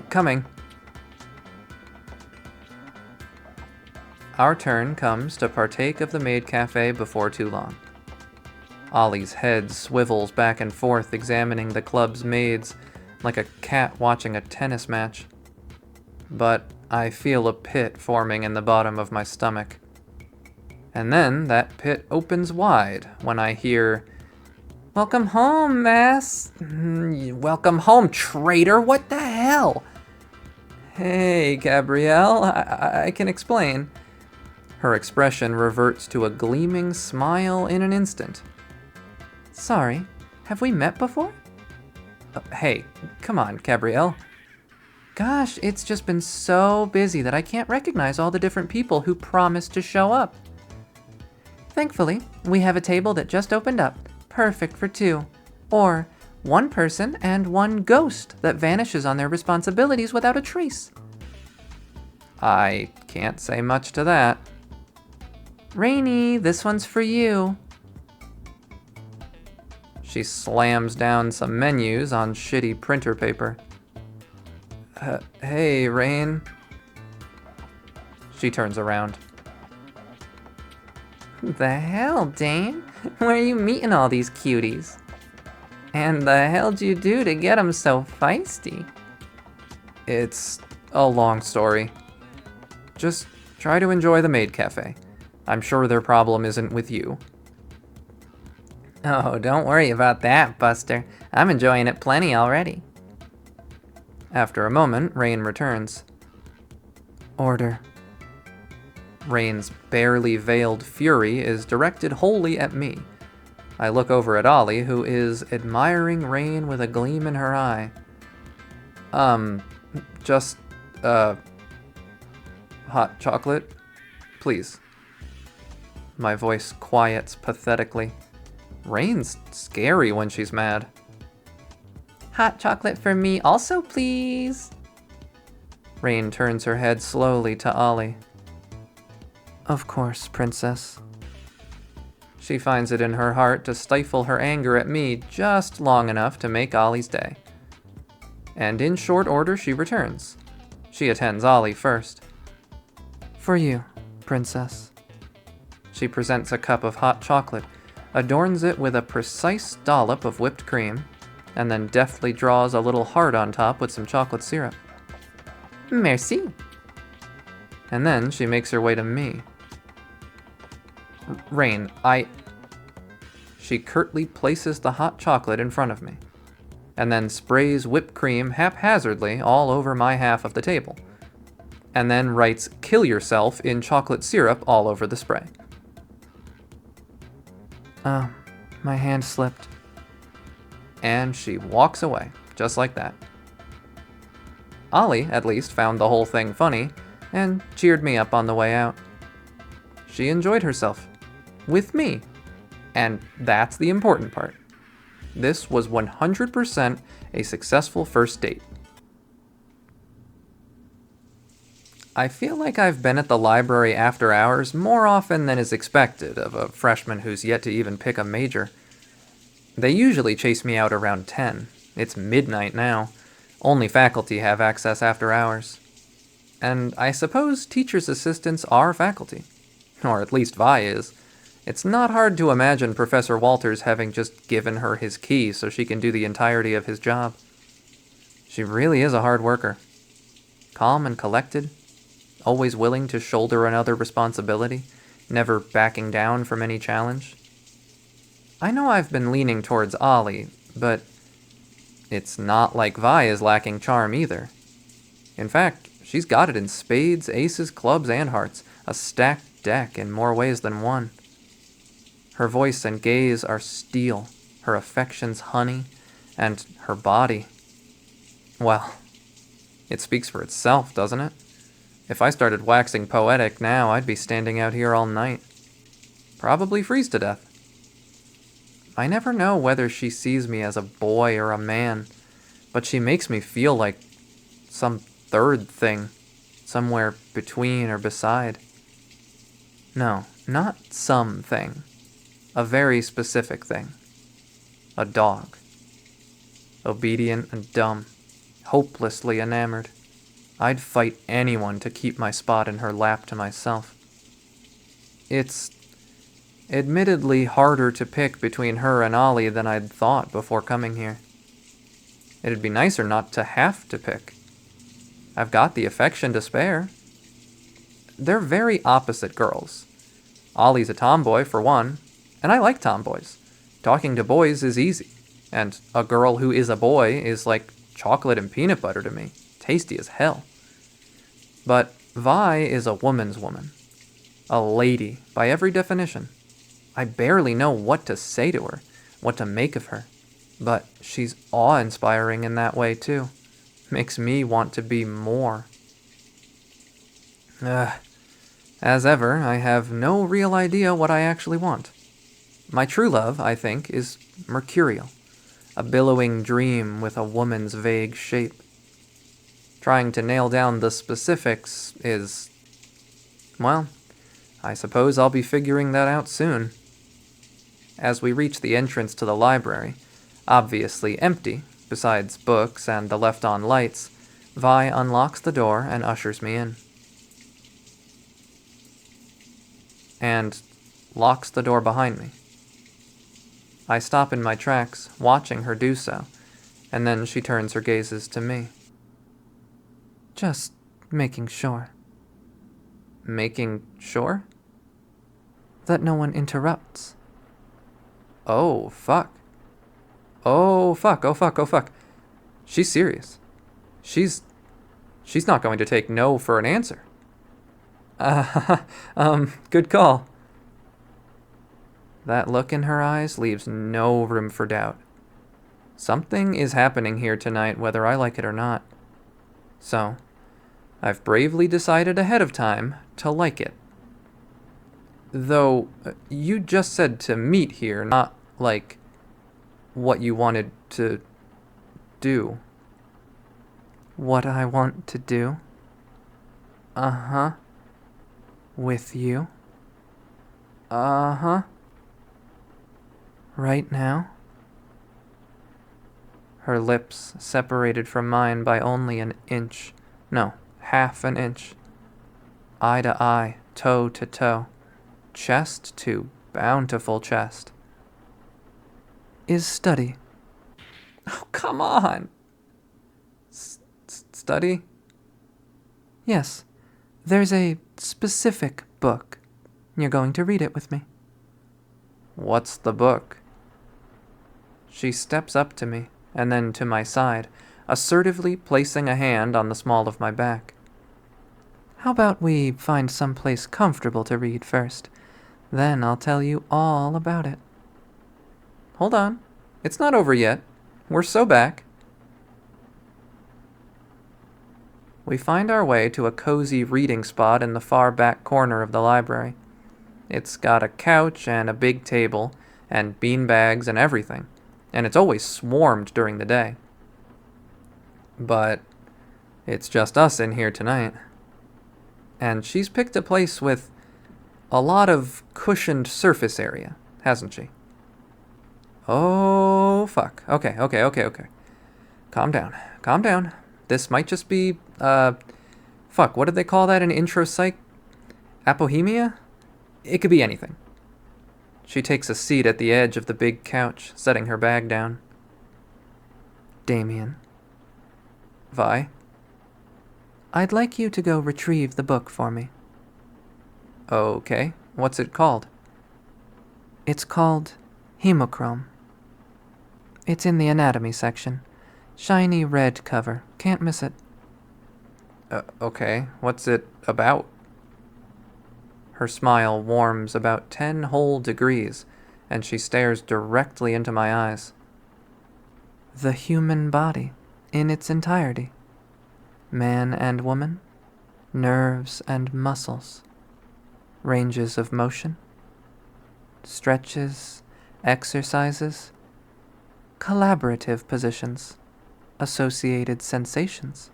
Coming. Our turn comes to partake of the maid cafe before too long. Ollie's head swivels back and forth, examining the club's maids like a cat watching a tennis match. But I feel a pit forming in the bottom of my stomach. And then that pit opens wide when I hear, "Welcome home, Mass." Welcome home, traitor. What the hell? Hey, Gabrielle, I can explain. Her expression reverts to a gleaming smile in an instant. Sorry, have we met before? Hey, come on, Gabrielle. Gosh, it's just been so busy that I can't recognize all the different people who promised to show up. Thankfully, we have a table that just opened up, perfect for 2. Or 1 person and 1 ghost that vanishes on their responsibilities without a trace. I can't say much to that. Rainy, this one's for you. She slams down some menus on shitty printer paper. Hey, Rain. She turns around. The hell, Dane? Where are you meeting all these cuties? And the hell'd you do to get them so feisty? It's a long story. Just try to enjoy the maid cafe. I'm sure their problem isn't with you. Oh, don't worry about that, Buster. I'm enjoying it plenty already. After a moment, Rain returns. Order. Rain's barely veiled fury is directed wholly at me. I look over at Ollie, who is admiring Rain with a gleam in her eye. Just, hot chocolate, please. My voice quiets pathetically. Rain's scary when she's mad. Hot chocolate for me also, please. Rain turns her head slowly to Ollie. Of course, princess. She finds it in her heart to stifle her anger at me just long enough to make Ollie's day. And in short order, she returns. She attends Ollie first. For you, princess. She presents a cup of hot chocolate, adorns it with a precise dollop of whipped cream, and then deftly draws a little heart on top with some chocolate syrup. Merci. And then she makes her way to me. Rain, She curtly places the hot chocolate in front of me, and then sprays whipped cream haphazardly all over my half of the table, and then writes "kill yourself" in chocolate syrup all over the spray. Oh, my hand slipped. And she walks away, just like that. Ollie, at least, found the whole thing funny, and cheered me up on the way out. She enjoyed herself. With me. And that's the important part. This was 100% a successful first date. I feel like I've been at the library after hours more often than is expected of a freshman who's yet to even pick a major. They usually chase me out around 10. It's midnight now. Only faculty have access after hours. And I suppose teachers' assistants are faculty. Or at least Vi is. It's not hard to imagine Professor Walters having just given her his key so she can do the entirety of his job. She really is a hard worker. Calm and collected, always willing to shoulder another responsibility, never backing down from any challenge. I know I've been leaning towards Ollie, but it's not like Vi is lacking charm either. In fact, she's got it in spades, aces, clubs, and hearts, a stacked deck in more ways than one. Her voice and gaze are steel, her affections honey, and her body, well, it speaks for itself, doesn't it? If I started waxing poetic now, I'd be standing out here all night. Probably freeze to death. I never know whether she sees me as a boy or a man, but she makes me feel like some third thing, somewhere between or beside. No, not something. A very specific thing. A dog. obedient and dumb, hopelessly enamored. I'd fight anyone to keep my spot in her lap to myself. It's admittedly harder to pick between her and Ollie than I'd thought before coming here. It'd be nicer not to have to pick. I've got the affection to spare. They're very opposite girls. Ollie's a tomboy, for one, and I like tomboys. Talking to boys is easy, and a girl who is a boy is like chocolate and peanut butter to me. Tasty as hell. But Vi is a woman's woman. A lady, by every definition. I barely know what to say to her, what to make of her. But she's awe-inspiring in that way, too. Makes me want to be more. As ever, I have no real idea what I actually want. My true love, I think, is mercurial. A billowing dream with a woman's vague shape. Trying to nail down the specifics is... well, I suppose I'll be figuring that out soon. As we reach the entrance to the library, obviously empty, besides books and the left-on lights, Vi unlocks the door and ushers me in. And locks the door behind me. I stop in my tracks, watching her do so, and then she turns her gazes to me. Just making sure. Making sure? That no one interrupts. Oh, fuck. Oh, fuck, oh, fuck, oh, fuck. She's serious. She's not going to take no for an answer. Good call. That look in her eyes leaves no room for doubt. Something is happening here tonight, whether I like it or not. So, I've bravely decided ahead of time to like it. Though, you just said to meet here, not, like, what you wanted to do. What I want to do? Uh-huh. With you? Uh-huh. Right now? Her lips separated from mine by only an inch. No, half an inch. Eye to eye, toe to toe. Chest to bountiful chest. Is study. Oh, come on! Study? Yes. There's a specific book. You're going to read it with me. What's the book? She steps up to me, and then to my side, assertively placing a hand on the small of my back. How about we find some place comfortable to read first? Then I'll tell you all about it. Hold on. It's not over yet. We're so back. We find our way to a cozy reading spot in the far back corner of the library. It's got a couch and a big table, and beanbags and everything, and it's always swarmed during the day. But it's just us in here tonight. And she's picked a place with a lot of cushioned surface area, hasn't she? Oh, fuck. Okay. Calm down. This might just be, fuck, what did they call that in intro psych? Apohemia? It could be anything. She takes a seat at the edge of the big couch, setting her bag down. Damien. Vi? I'd like you to go retrieve the book for me. Okay. What's it called? It's called Hemochrome. It's in the anatomy section. Shiny red cover. Can't miss it. Okay. What's it about? Her smile warms about 10 whole degrees, and she stares directly into my eyes. The human body, in its entirety. Man and woman, nerves and muscles, ranges of motion, stretches, exercises, collaborative positions, associated sensations,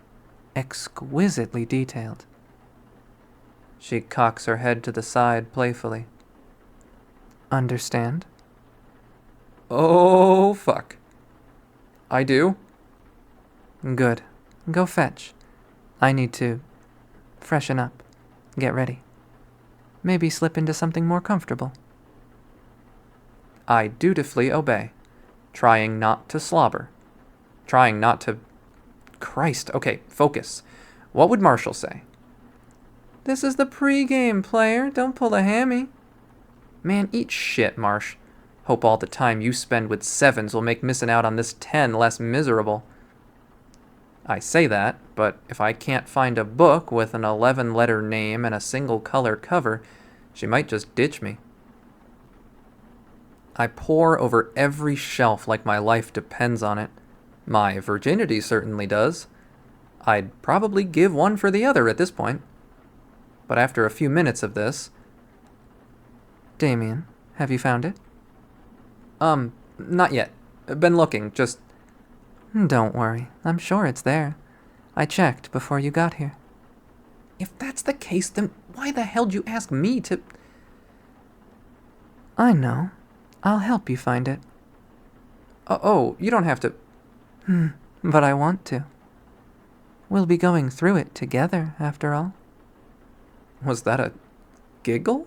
exquisitely detailed. She cocks her head to the side playfully. Understand? Oh, fuck. I do. Good. Go fetch. I need to freshen up. Get ready. Maybe slip into something more comfortable. I dutifully obey, trying not to slobber. Trying not to... Christ, okay, focus. What would Marshall say? This is the pre-game, player. Don't pull a hammy. Man, eat shit, Marsh. Hope all the time you spend with sevens will make missing out on this 10 less miserable. I say that, but if I can't find a book with an 11-letter name and a single color cover, she might just ditch me. I pore over every shelf like my life depends on it. My virginity certainly does. I'd probably give one for the other at this point. But after a few minutes of this... Damien, have you found it? Not yet. Been looking, just... Don't worry, I'm sure it's there. I checked before you got here. If that's the case, then why the hell'd you ask me to... I know. I'll help you find it. Oh, you don't have to... But I want to. We'll be going through it together, after all. Was that a giggle?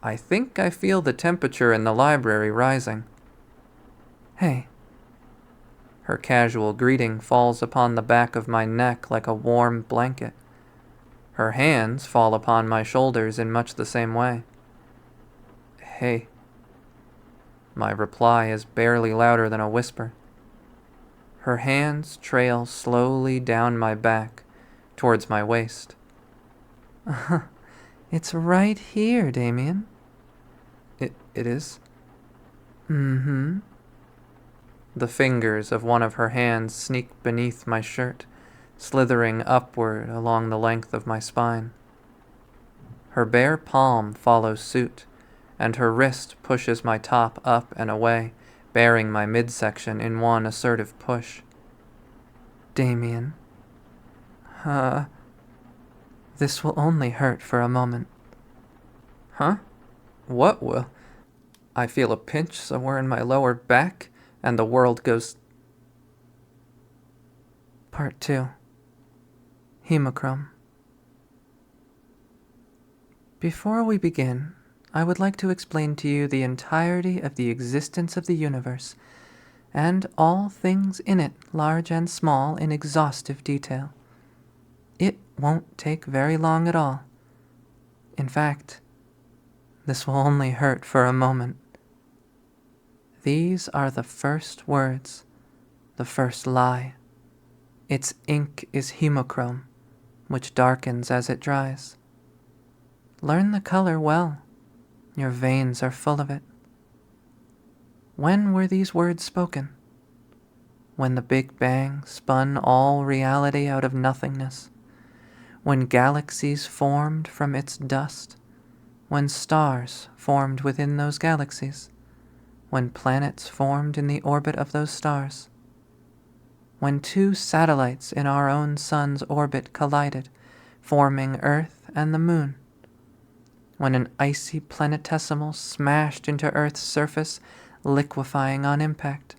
I think I feel the temperature in the library rising. Hey. Her casual greeting falls upon the back of my neck like a warm blanket. Her hands fall upon my shoulders in much the same way. Hey. My reply is barely louder than a whisper. Her hands trail slowly down my back, towards my waist. It's right here, Damien. It is? Mm-hmm. The fingers of one of her hands sneak beneath my shirt, slithering upward along the length of my spine. Her bare palm follows suit, and her wrist pushes my top up and away, bearing my midsection in one assertive push. Damien. This will only hurt for a moment. Huh? What will? I feel a pinch somewhere in my lower back, and the world goes... Part 2. Hemochrome. Before we begin, I would like to explain to you the entirety of the existence of the universe, and all things in it, large and small, in exhaustive detail. It won't take very long at all. In fact, this will only hurt for a moment. These are the first words, the first lie. Its ink is hemochrome, which darkens as it dries. Learn the color well. Your veins are full of it. When were these words spoken? When the Big Bang spun all reality out of nothingness. When galaxies formed from its dust. When stars formed within those galaxies. When planets formed in the orbit of those stars. When 2 satellites in our own sun's orbit collided, forming Earth and the Moon. When an icy planetesimal smashed into Earth's surface, liquefying on impact.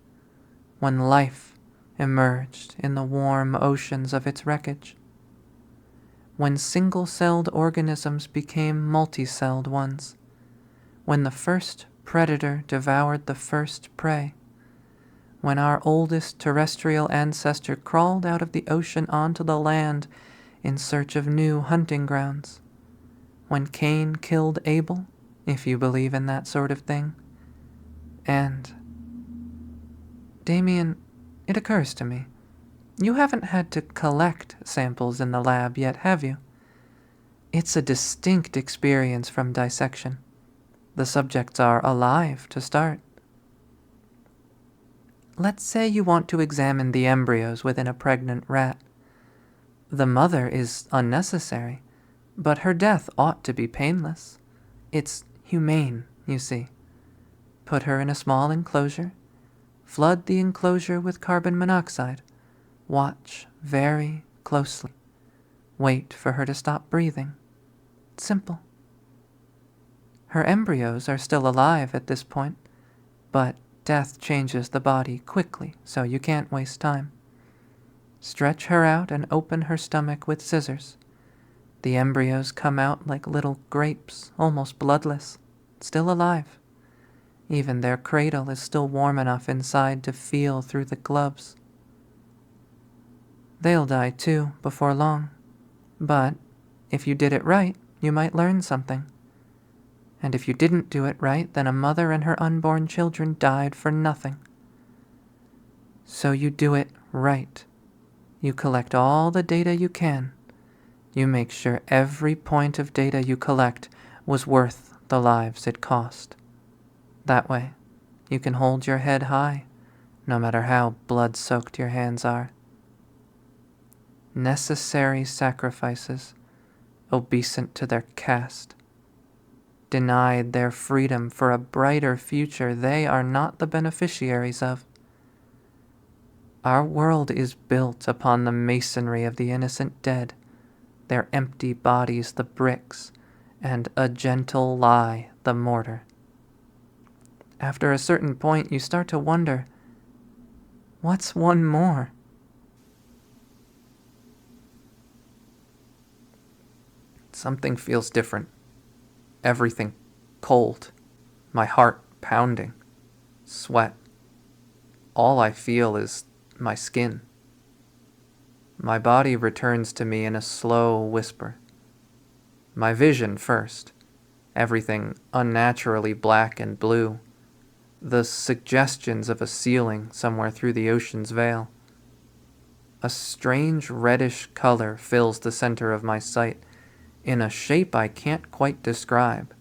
When life emerged in the warm oceans of its wreckage. When single-celled organisms became multi-celled ones. When the first predator devoured the first prey. When our oldest terrestrial ancestor crawled out of the ocean onto the land in search of new hunting grounds. When Cain killed Abel, if you believe in that sort of thing. And, Damien, it occurs to me, you haven't had to collect samples in the lab yet, have you? It's a distinct experience from dissection. The subjects are alive to start. Let's say you want to examine the embryos within a pregnant rat. The mother is unnecessary, but her death ought to be painless. It's humane, you see. Put her in a small enclosure, flood the enclosure with carbon monoxide, watch very closely, wait for her to stop breathing. Simple. Her embryos are still alive at this point, but Death changes the body quickly, so you can't waste time. Stretch her out and open her stomach with scissors. The embryos come out like little grapes, almost bloodless, still alive. Even their cradle is still warm enough inside to feel through the gloves. They'll die too before long, but if you did it right, you might learn something. And if you didn't do it right, then a mother and her unborn children died for nothing. So you do it right. You collect all the data you can. You make sure every point of data you collect was worth the lives it cost. That way, you can hold your head high, no matter how blood-soaked your hands are. Necessary sacrifices, obeisant to their caste. Denied their freedom for a brighter future they are not the beneficiaries of. Our world is built upon the masonry of the innocent dead, their empty bodies the bricks, and a gentle lie the mortar. After a certain point, you start to wonder, what's one more? Something feels different. Everything cold. My heart pounding. Sweat. All I feel is my skin. My body returns to me in a slow whisper. My vision first. Everything unnaturally black and blue. The suggestions of a ceiling somewhere through the ocean's veil. A strange reddish color fills the center of my sight in a shape I can't quite describe,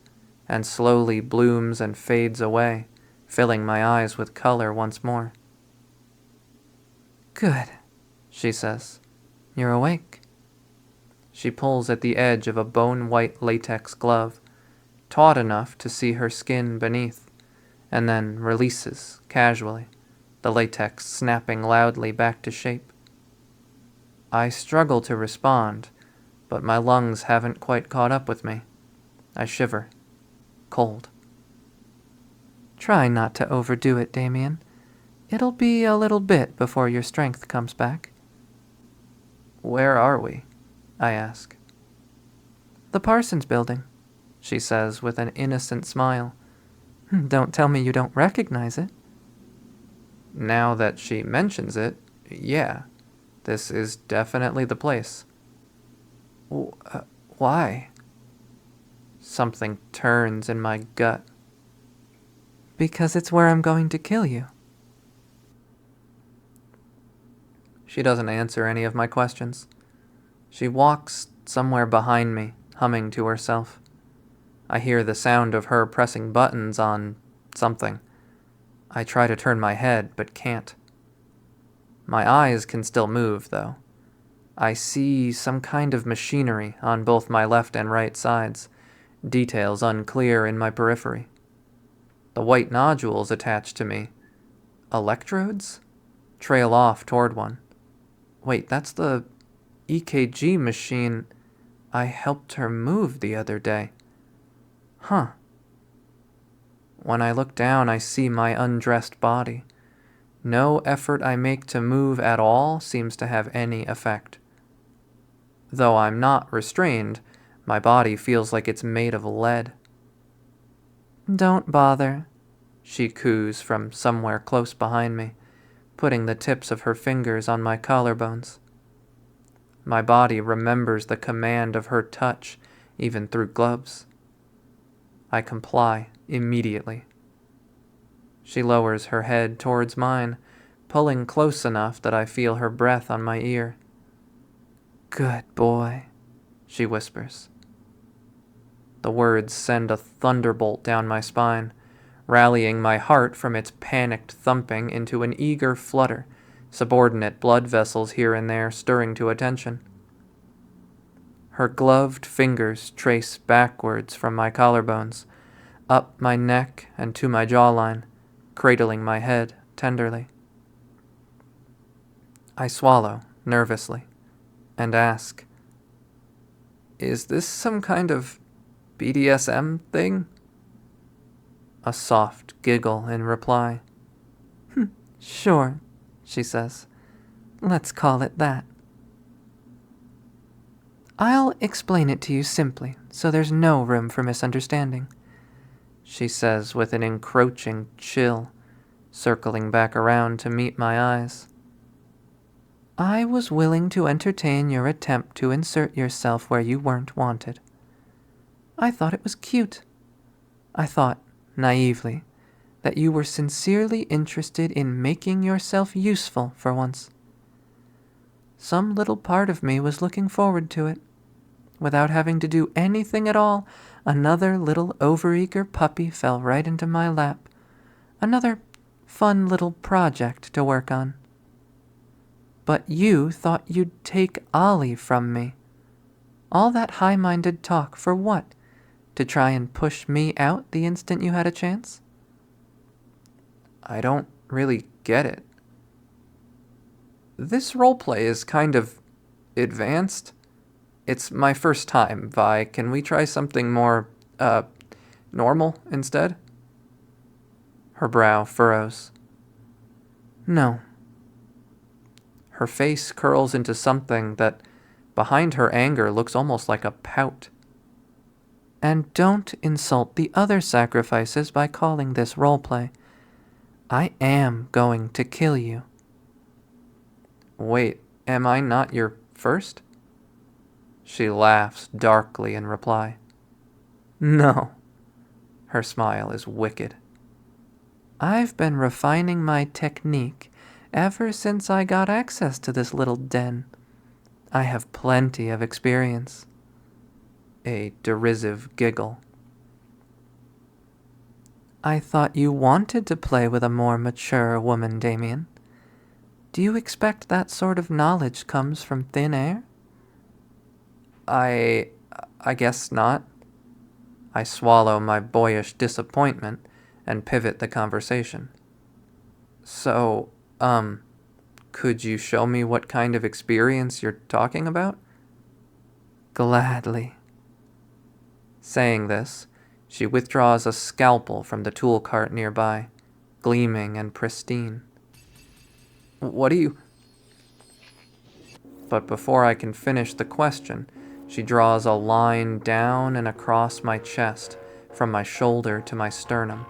and slowly blooms and fades away, filling my eyes with color once more. Good, she says. You're awake. She pulls at the edge of a bone-white latex glove, taut enough to see her skin beneath, and then releases casually, the latex snapping loudly back to shape. I struggle to respond, but my lungs haven't quite caught up with me. I shiver. Cold. Try not to overdo it, Damien. It'll be a little bit before your strength comes back. Where are we? I ask. The Parsons building, she says with an innocent smile. Don't tell me you don't recognize it. Now that she mentions it, yeah, this is definitely the place. Why? Something turns in my gut. Because it's where I'm going to kill you. She doesn't answer any of my questions. She walks somewhere behind me, humming to herself. I hear the sound of her pressing buttons on something. I try to turn my head, but can't. My eyes can still move, though. I see some kind of machinery on both my left and right sides, details unclear in my periphery. The white nodules attached to me, electrodes, trail off toward one. Wait, that's the EKG machine I helped her move the other day. Huh. When I look down, I see my undressed body. No effort I make to move at all seems to have any effect. Though I'm not restrained, my body feels like it's made of lead. Don't bother, she coos from somewhere close behind me, putting the tips of her fingers on my collarbones. My body remembers the command of her touch, even through gloves. I comply immediately. She lowers her head towards mine, pulling close enough that I feel her breath on my ear. Good boy, she whispers. The words send a thunderbolt down my spine, rallying my heart from its panicked thumping into an eager flutter, subordinate blood vessels here and there stirring to attention. Her gloved fingers trace backwards from my collarbones, up my neck and to my jawline, cradling my head tenderly. I swallow nervously and ask, "Is this some kind of BDSM thing?" A soft giggle in reply. Sure, she says. Let's call it that. I'll explain it to you simply, so there's no room for misunderstanding, she says with an encroaching chill, circling back around to meet my eyes. I was willing to entertain your attempt to insert yourself where you weren't wanted. I thought it was cute. I thought, naively, that you were sincerely interested in making yourself useful for once. Some little part of me was looking forward to it. Without having to do anything at all, another little overeager puppy fell right into my lap. Another fun little project to work on. But you thought you'd take Ollie from me. All that high-minded talk for what? To try and push me out the instant you had a chance? I don't really get it. This roleplay is kind of advanced. It's my first time, Vi. Can we try something more, normal instead? Her brow furrows. No. Her face curls into something that, behind her anger, looks almost like a pout. And don't insult the other sacrifices by calling this roleplay. I am going to kill you. Wait, am I not your first? She laughs darkly in reply. No. Her smile is wicked. I've been refining my technique ever since I got access to this little den. I have plenty of experience. A derisive giggle. I thought you wanted to play with a more mature woman, Damien. Do you expect that sort of knowledge comes from thin air? I guess not. I swallow my boyish disappointment and pivot the conversation. So, could you show me what kind of experience you're talking about? Gladly. Saying this, she withdraws a scalpel from the tool cart nearby, gleaming and pristine. What do you... But before I can finish the question, she draws a line down and across my chest, from my shoulder to my sternum.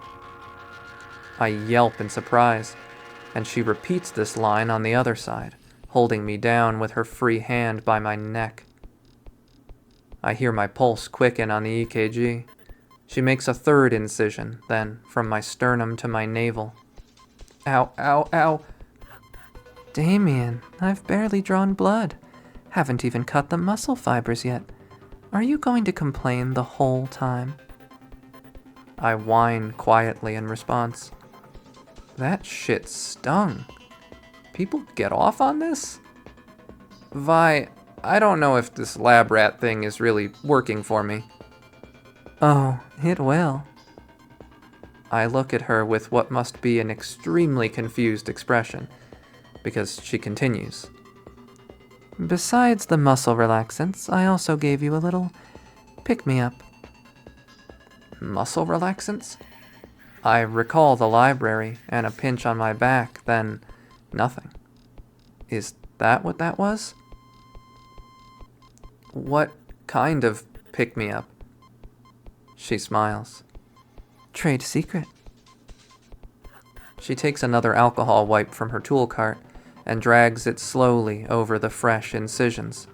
I yelp in surprise, and she repeats this line on the other side, holding me down with her free hand by my neck. I hear my pulse quicken on the EKG. She makes a third incision, then, from my sternum to my navel. Ow, ow, ow. Damien, I've barely drawn blood. Haven't even cut the muscle fibers yet. Are you going to complain the whole time? I whine quietly in response. That shit stung. People get off on this? Vi, I don't know if this lab rat thing is really working for me. Oh, it will. I look at her with what must be an extremely confused expression, because she continues. Besides the muscle relaxants, I also gave you a little pick-me-up. Muscle relaxants? I recall the library and a pinch on my back, then nothing. Is that what that was? What kind of pick-me-up? She smiles. Trade secret. She takes another alcohol wipe from her tool cart and drags it slowly over the fresh incisions.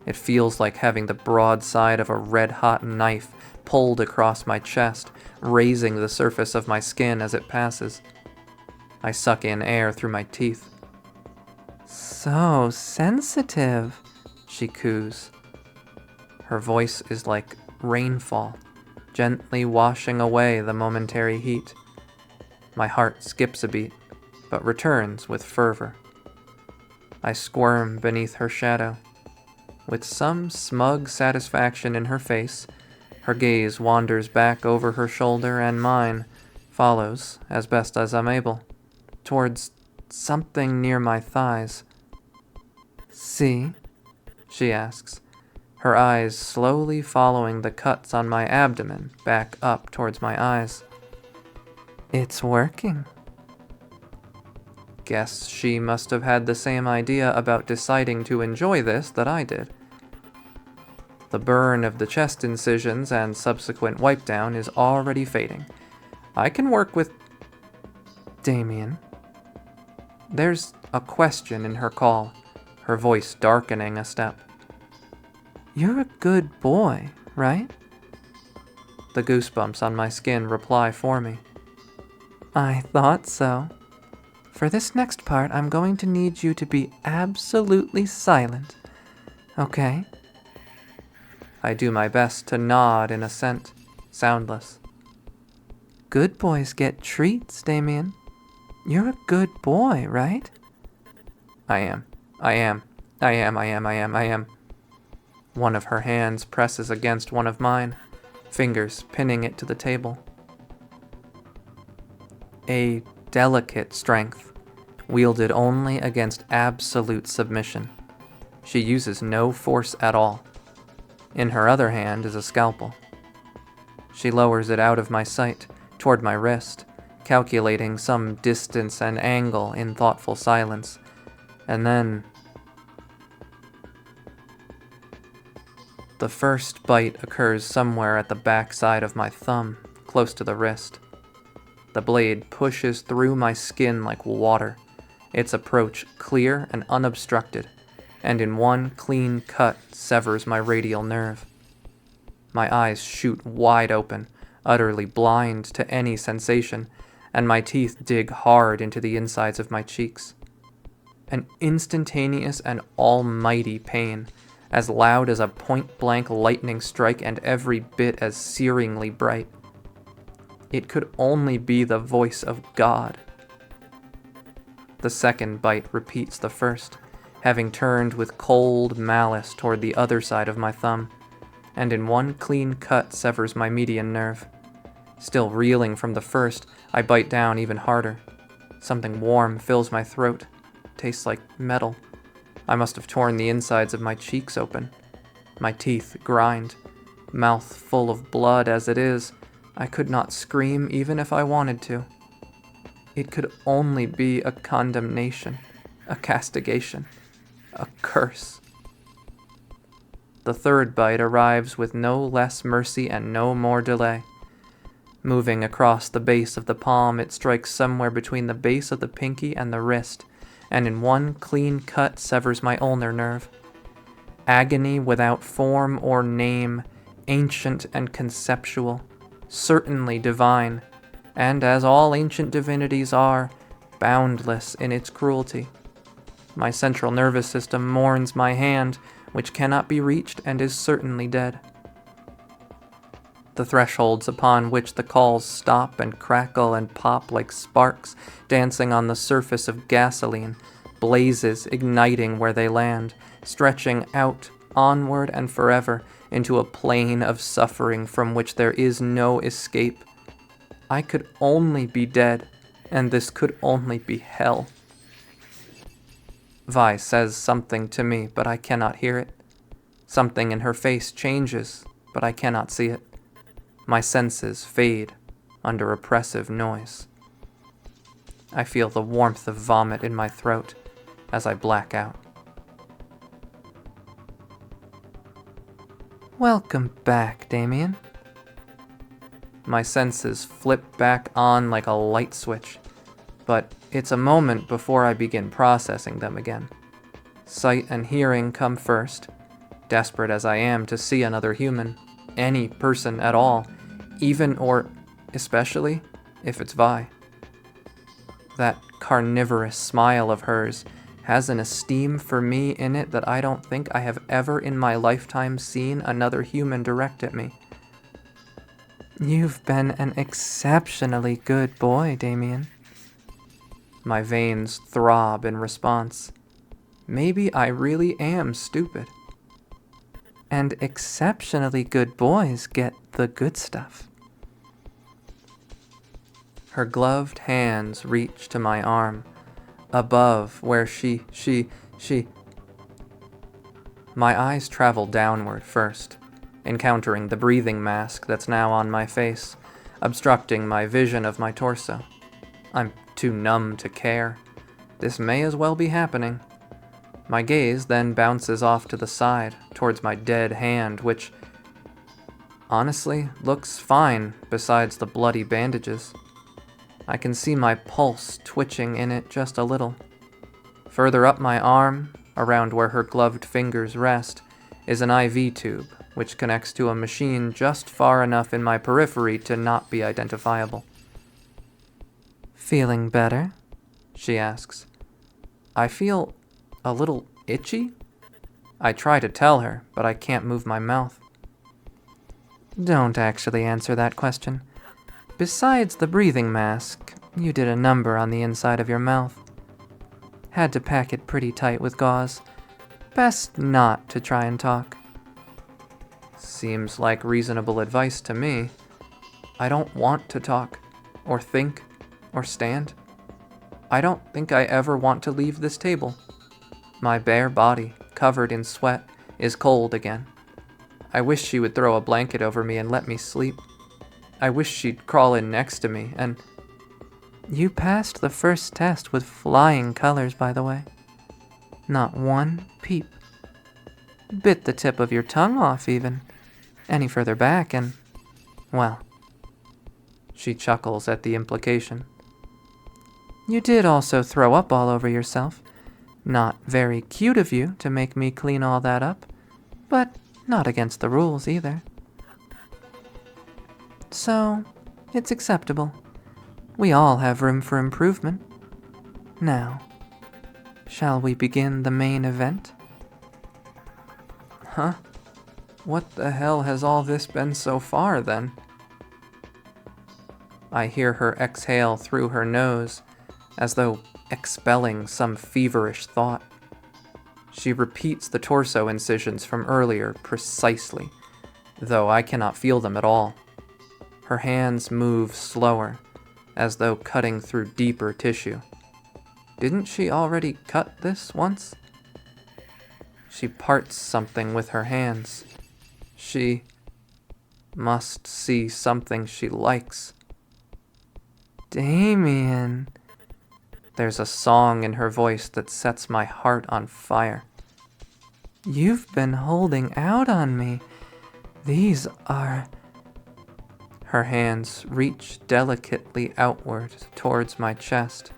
It feels like having the broadside of a red-hot knife pulled across my chest, raising the surface of my skin as it passes. I suck in air through my teeth. So sensitive, she coos. Her voice is like rainfall, gently washing away the momentary heat. My heart skips a beat, but returns with fervor. I squirm beneath her shadow. With some smug satisfaction in her face, her gaze wanders back over her shoulder and mine follows, as best as I'm able, towards something near my thighs. See? She asks, her eyes slowly following the cuts on my abdomen back up towards my eyes. It's working. Guess she must have had the same idea about deciding to enjoy this that I did. The burn of the chest incisions and subsequent wipe down is already fading. I can work with... Damien. There's a question in her call, her voice darkening a step. You're a good boy, right? The goosebumps on my skin reply for me. I thought so. For this next part, I'm going to need you to be absolutely silent. Okay? I do my best to nod in assent, soundless. Good boys get treats, Damien. You're a good boy, right? I am. One of her hands presses against one of mine, fingers pinning it to the table. A delicate strength, wielded only against absolute submission. She uses no force at all. In her other hand is a scalpel. She lowers it out of my sight, toward my wrist, calculating some distance and angle in thoughtful silence, and then... The first bite occurs somewhere at the back side of my thumb, close to the wrist. The blade pushes through my skin like water, its approach clear and unobstructed, and in one clean cut severs my radial nerve. My eyes shoot wide open, utterly blind to any sensation, and my teeth dig hard into the insides of my cheeks. An instantaneous and almighty pain, as loud as a point-blank lightning strike and every bit as searingly bright. It could only be the voice of God. The second bite repeats the first, having turned with cold malice toward the other side of my thumb, and in one clean cut severs my median nerve. Still reeling from the first, I bite down even harder. Something warm fills my throat, tastes like metal. I must have torn the insides of my cheeks open. My teeth grind, mouth full of blood as it is. I could not scream even if I wanted to. It could only be a condemnation, a castigation, a curse. The third bite arrives with no less mercy and no more delay. Moving across the base of the palm, it strikes somewhere between the base of the pinky and the wrist, and in one clean cut severs my ulnar nerve. Agony without form or name, ancient and conceptual, certainly divine, and as all ancient divinities are, boundless in its cruelty. My central nervous system mourns my hand, which cannot be reached and is certainly dead. The thresholds upon which the calls stop and crackle and pop like sparks dancing on the surface of gasoline, blazes igniting where they land, stretching out, onward and forever, into a plane of suffering from which there is no escape. I could only be dead, and this could only be hell. Vi says something to me, but I cannot hear it. Something in her face changes, but I cannot see it. My senses fade under oppressive noise. I feel the warmth of vomit in my throat as I black out. Welcome back, Damien. My senses flip back on like a light switch, but it's a moment before I begin processing them again. Sight and hearing come first, desperate as I am to see another human, any person at all, even or especially if it's Vi. That carnivorous smile of hers has an esteem for me in it that I don't think I have ever in my lifetime seen another human direct at me. You've been an exceptionally good boy, Damien. My veins throb in response. Maybe I really am stupid. And exceptionally good boys get the good stuff. Her gloved hands reach to my arm, above where she. My eyes travel downward first, encountering the breathing mask that's now on my face, obstructing my vision of my torso. I'm too numb to care. This may as well be happening. My gaze then bounces off to the side, towards my dead hand, which honestly looks fine besides the bloody bandages. I can see my pulse twitching in it just a little. Further up my arm, around where her gloved fingers rest, is an IV tube, which connects to a machine just far enough in my periphery to not be identifiable. Feeling better? She asks. I feel a little itchy? I try to tell her, but I can't move my mouth. Don't actually answer that question. Besides the breathing mask, you did a number on the inside of your mouth. Had to pack it pretty tight with gauze. Best not to try and talk. Seems like reasonable advice to me. I don't want to talk, or think, or stand. I don't think I ever want to leave this table. My bare body, covered in sweat, is cold again. I wish she would throw a blanket over me and let me sleep. I wish she'd crawl in next to me and... You passed the first test with flying colors, by the way. Not one peep. Bit the tip of your tongue off, even. Any further back and... well... She chuckles at the implication. You did also throw up all over yourself. Not very cute of you to make me clean all that up, but not against the rules either. So, it's acceptable. We all have room for improvement. Now, shall we begin the main event? Huh? What the hell has all this been so far, then? I hear her exhale through her nose, as though expelling some feverish thought. She repeats the torso incisions from earlier precisely, though I cannot feel them at all. Her hands move slower, as though cutting through deeper tissue. Didn't she already cut this once? She parts something with her hands. She must see something she likes. Damien. There's a song in her voice that sets my heart on fire. You've been holding out on me. These are... Her hands reach delicately outward towards my chest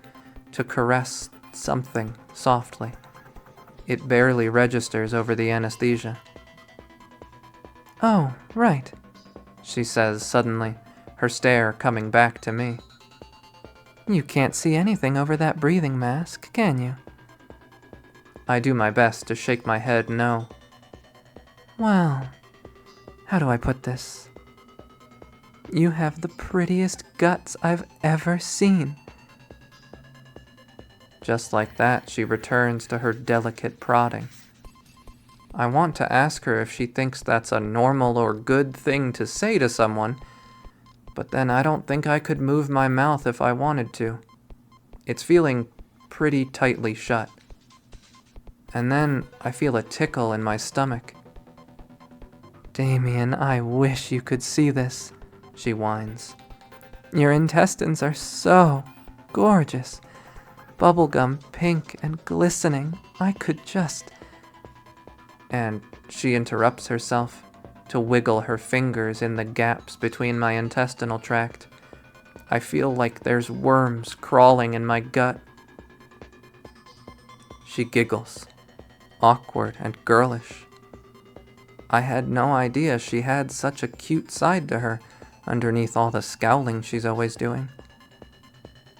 to caress something softly. It barely registers over the anesthesia. Oh, right, she says suddenly, her stare coming back to me. You can't see anything over that breathing mask, can you? I do my best to shake my head no. Well, how do I put this? You have the prettiest guts I've ever seen. Just like that, she returns to her delicate prodding. I want to ask her if she thinks that's a normal or good thing to say to someone, but then I don't think I could move my mouth if I wanted to. It's feeling pretty tightly shut. And then I feel a tickle in my stomach. Damien, I wish you could see this, she whines. Your intestines are so gorgeous. Bubblegum pink and glistening. I could just... And she interrupts herself to wiggle her fingers in the gaps between my intestinal tract. I feel like there's worms crawling in my gut. She giggles, awkward and girlish. I had no idea she had such a cute side to her underneath all the scowling she's always doing.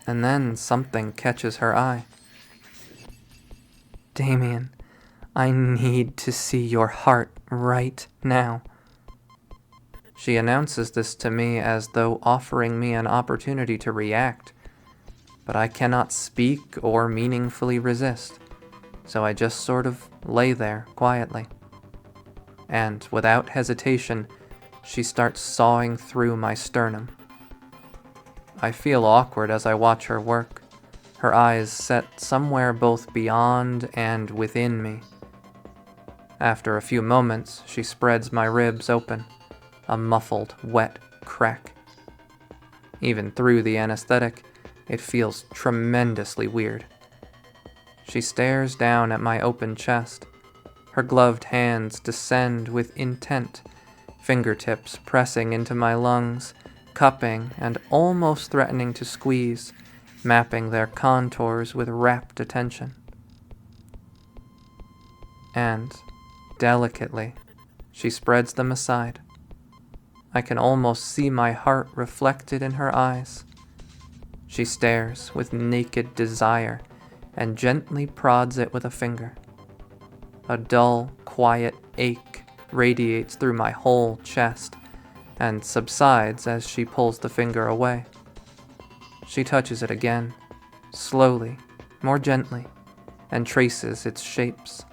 And then something catches her eye. Damien, I need to see your heart right now. She announces this to me as though offering me an opportunity to react, but I cannot speak or meaningfully resist, so I just sort of lay there quietly. And without hesitation, she starts sawing through my sternum. I feel awkward as I watch her work, her eyes set somewhere both beyond and within me. After a few moments, she spreads my ribs open, a muffled, wet crack. Even through the anesthetic, it feels tremendously weird. She stares down at my open chest. Her gloved hands descend with intent, fingertips pressing into my lungs, cupping and almost threatening to squeeze, mapping their contours with rapt attention. And, delicately, she spreads them aside. I can almost see my heart reflected in her eyes. She stares with naked desire and gently prods it with a finger. A dull, quiet ache radiates through my whole chest and subsides as she pulls the finger away. She touches it again, slowly, more gently, and traces its shapes,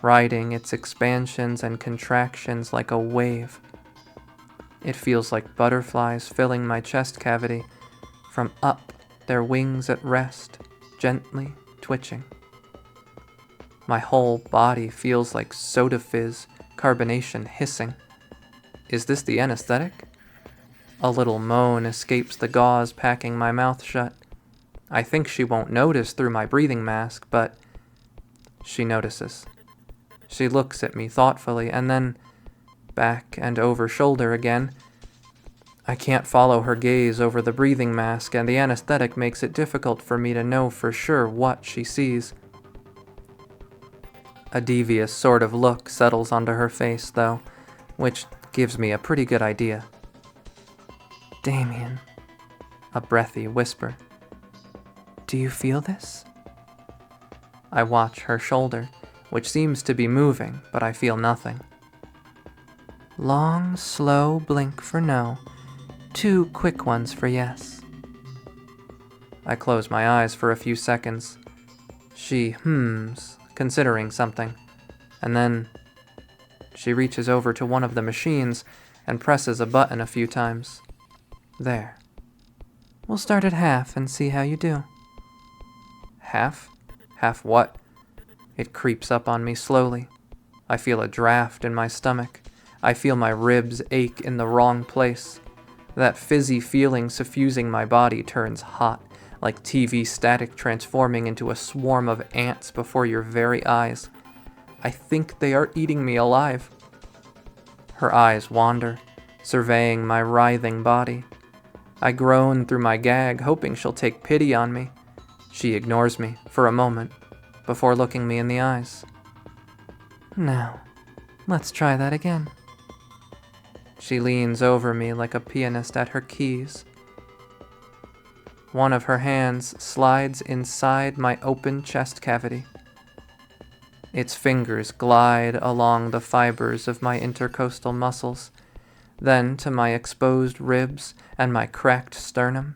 riding its expansions and contractions like a wave. It feels like butterflies filling my chest cavity, from up, their wings at rest, gently twitching. My whole body feels like soda fizz, carbonation hissing. Is this the anesthetic? A little moan escapes the gauze packing my mouth shut. I think she won't notice through my breathing mask, but she notices. She looks at me thoughtfully, and then back and over shoulder again. I can't follow her gaze over the breathing mask, and the anesthetic makes it difficult for me to know for sure what she sees. A devious sort of look settles onto her face, though, which gives me a pretty good idea. Damien, a breathy whisper. Do you feel this? I watch her shoulder, which seems to be moving, but I feel nothing. Long, slow blink for no, 2 quick ones for yes. I close my eyes for a few seconds. She hums, considering something, and then she reaches over to one of the machines and presses a button a few times. There. We'll start at half and see how you do. Half? Half what? It creeps up on me slowly. I feel a draft in my stomach. I feel my ribs ache in the wrong place. That fizzy feeling suffusing my body turns hot, like TV static transforming into a swarm of ants before your very eyes. I think they are eating me alive. Her eyes wander, surveying my writhing body. I groan through my gag, hoping she'll take pity on me. She ignores me for a moment, before looking me in the eyes. Now, let's try that again. She leans over me like a pianist at her keys. One of her hands slides inside my open chest cavity. Its fingers glide along the fibers of my intercostal muscles, then to my exposed ribs and my cracked sternum.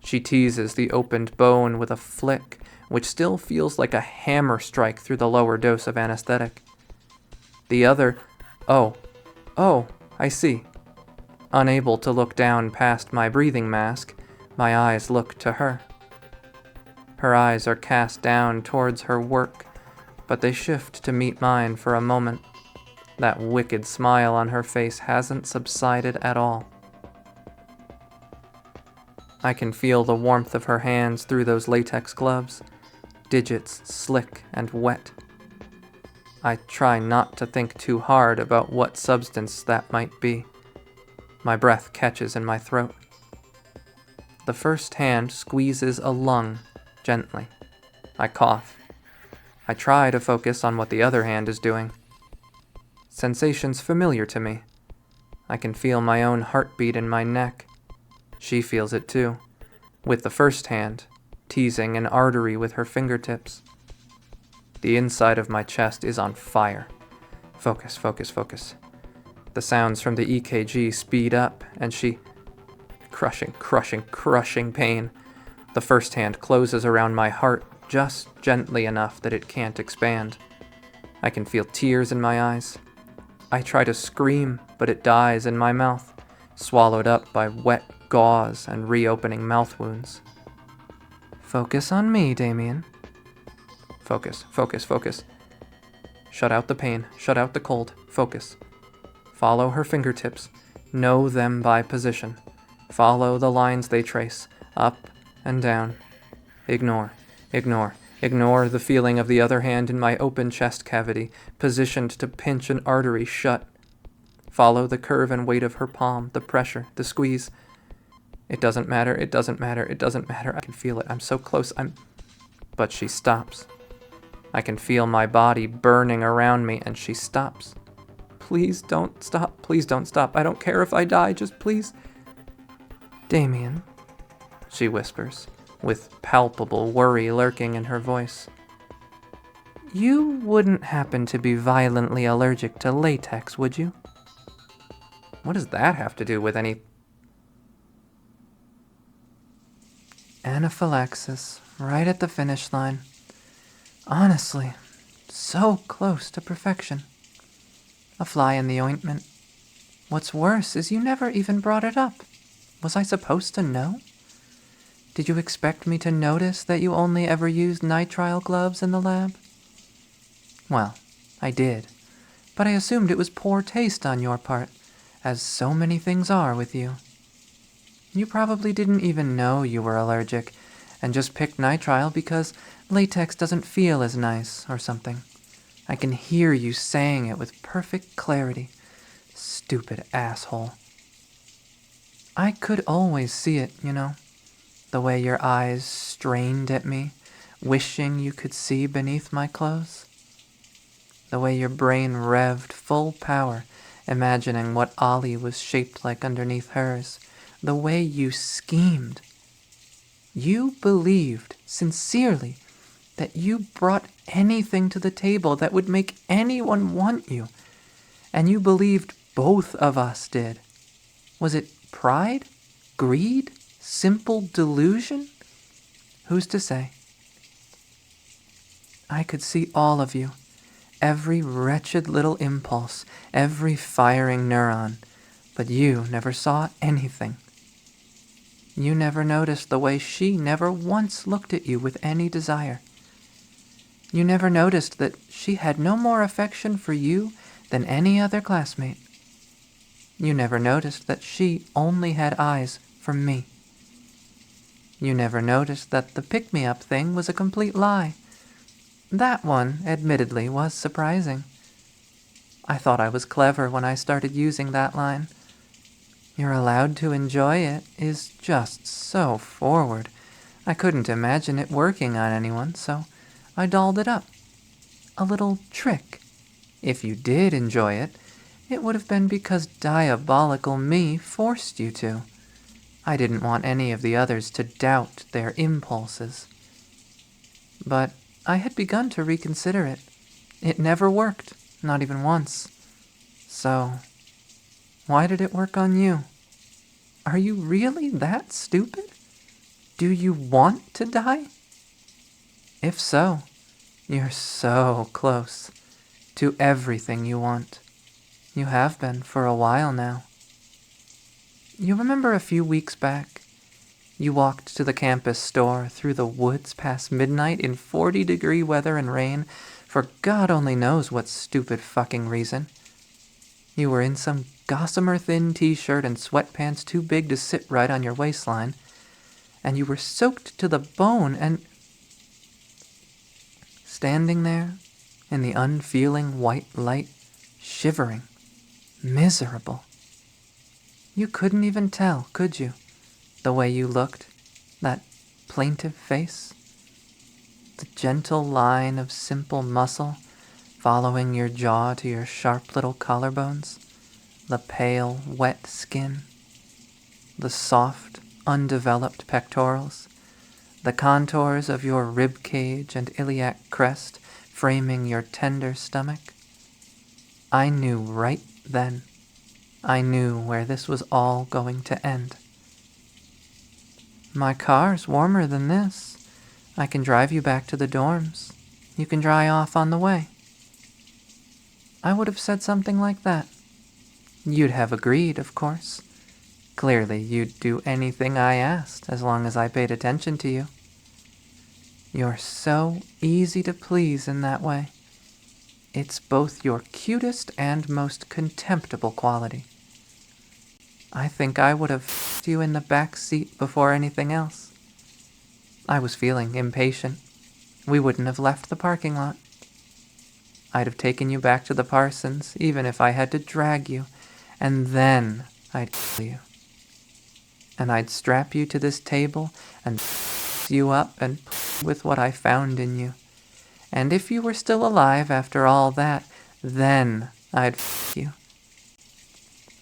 She teases the opened bone with a flick, which still feels like a hammer strike through the lower dose of anesthetic. The other, oh, I see. Unable to look down past my breathing mask, my eyes look to her. Her eyes are cast down towards her work, but they shift to meet mine for a moment. That wicked smile on her face hasn't subsided at all. I can feel the warmth of her hands through those latex gloves, digits slick and wet. I try not to think too hard about what substance that might be. My breath catches in my throat. The first hand squeezes a lung, gently. I cough. I try to focus on what the other hand is doing. Sensations familiar to me. I can feel my own heartbeat in my neck. She feels it too, with the first hand, teasing an artery with her fingertips. The inside of my chest is on fire. Focus, focus, focus. The sounds from the EKG speed up, and she... Crushing pain. The first hand closes around my heart just gently enough that it can't expand. I can feel tears in my eyes. I try to scream, but it dies in my mouth, swallowed up by wet gauze and reopening mouth wounds. Focus on me, Damien. Focus, focus, focus. Shut out the pain, shut out the cold, focus. Follow her fingertips, know them by position. Follow the lines they trace, up and down. Ignore, Ignore the feeling of the other hand in my open chest cavity, positioned to pinch an artery shut. Follow the curve and weight of her palm, the pressure, the squeeze. It doesn't matter, it doesn't matter, it doesn't matter. I can feel it. I'm so close. But she stops. I can feel my body burning around me, and she stops. Please don't stop. Please don't stop. I don't care if I die. Just please. Damien, she whispers, with palpable worry lurking in her voice. You wouldn't happen to be violently allergic to latex, would you? What does that have to do with any... Anaphylaxis, right at the finish line. Honestly, so close to perfection. A fly in the ointment. What's worse is you never even brought it up. Was I supposed to know? Did you expect me to notice that you only ever used nitrile gloves in the lab? Well, I did, but I assumed it was poor taste on your part, as so many things are with you. You probably didn't even know you were allergic, and just picked nitrile because latex doesn't feel as nice or something. I can hear you saying it with perfect clarity. Stupid asshole. I could always see it, you know, the way your eyes strained at me, wishing you could see beneath my clothes. The way your brain revved full power, imagining what Ollie was shaped like underneath hers. The way you schemed. You believed, sincerely, that you brought anything to the table that would make anyone want you. And you believed both of us did. Was it pride? Greed? Simple delusion? Who's to say? I could see all of you. Every wretched little impulse, every firing neuron. But you never saw anything. You never noticed the way she never once looked at you with any desire. You never noticed that she had no more affection for you than any other classmate. You never noticed that she only had eyes for me. You never noticed that the pick-me-up thing was a complete lie. That one, admittedly, was surprising. I thought I was clever when I started using that line. You're allowed to enjoy it is just so forward. I couldn't imagine it working on anyone, so I dolled it up. A little trick. If you did enjoy it, it would have been because diabolical me forced you to. I didn't want any of the others to doubt their impulses. But I had begun to reconsider it. It never worked, not even once. So, why did it work on you? Are you really that stupid? Do you want to die? If so, you're so close to everything you want. You have been for a while now. You remember a few weeks back? You walked to the campus store through the woods past midnight in 40-degree weather and rain for God only knows what stupid fucking reason. You were in some gossamer thin t-shirt and sweatpants too big to sit right on your waistline, and you were soaked to the bone and... Standing there in the unfeeling white light, shivering, miserable. You couldn't even tell, could you, the way you looked, that plaintive face? The gentle line of simple muscle following your jaw to your sharp little collarbones, the pale, wet skin, the soft, undeveloped pectorals, the contours of your rib cage and iliac crest framing your tender stomach. I knew right then. I knew where this was all going to end. My car's warmer than this. I can drive you back to the dorms. You can dry off on the way. I would have said something like that. You'd have agreed, of course. Clearly, you'd do anything I asked as long as I paid attention to you. You're so easy to please in that way. It's both your cutest and most contemptible quality. I think I would have f***ed you in the back seat before anything else. I was feeling impatient. we wouldn't have left the parking lot. I'd have taken you back to the Parsons, even if I had to drag you, and then I'd kill you. And I'd strap you to this table and you up and with what I found in you. And if you were still alive after all that, then I'd you.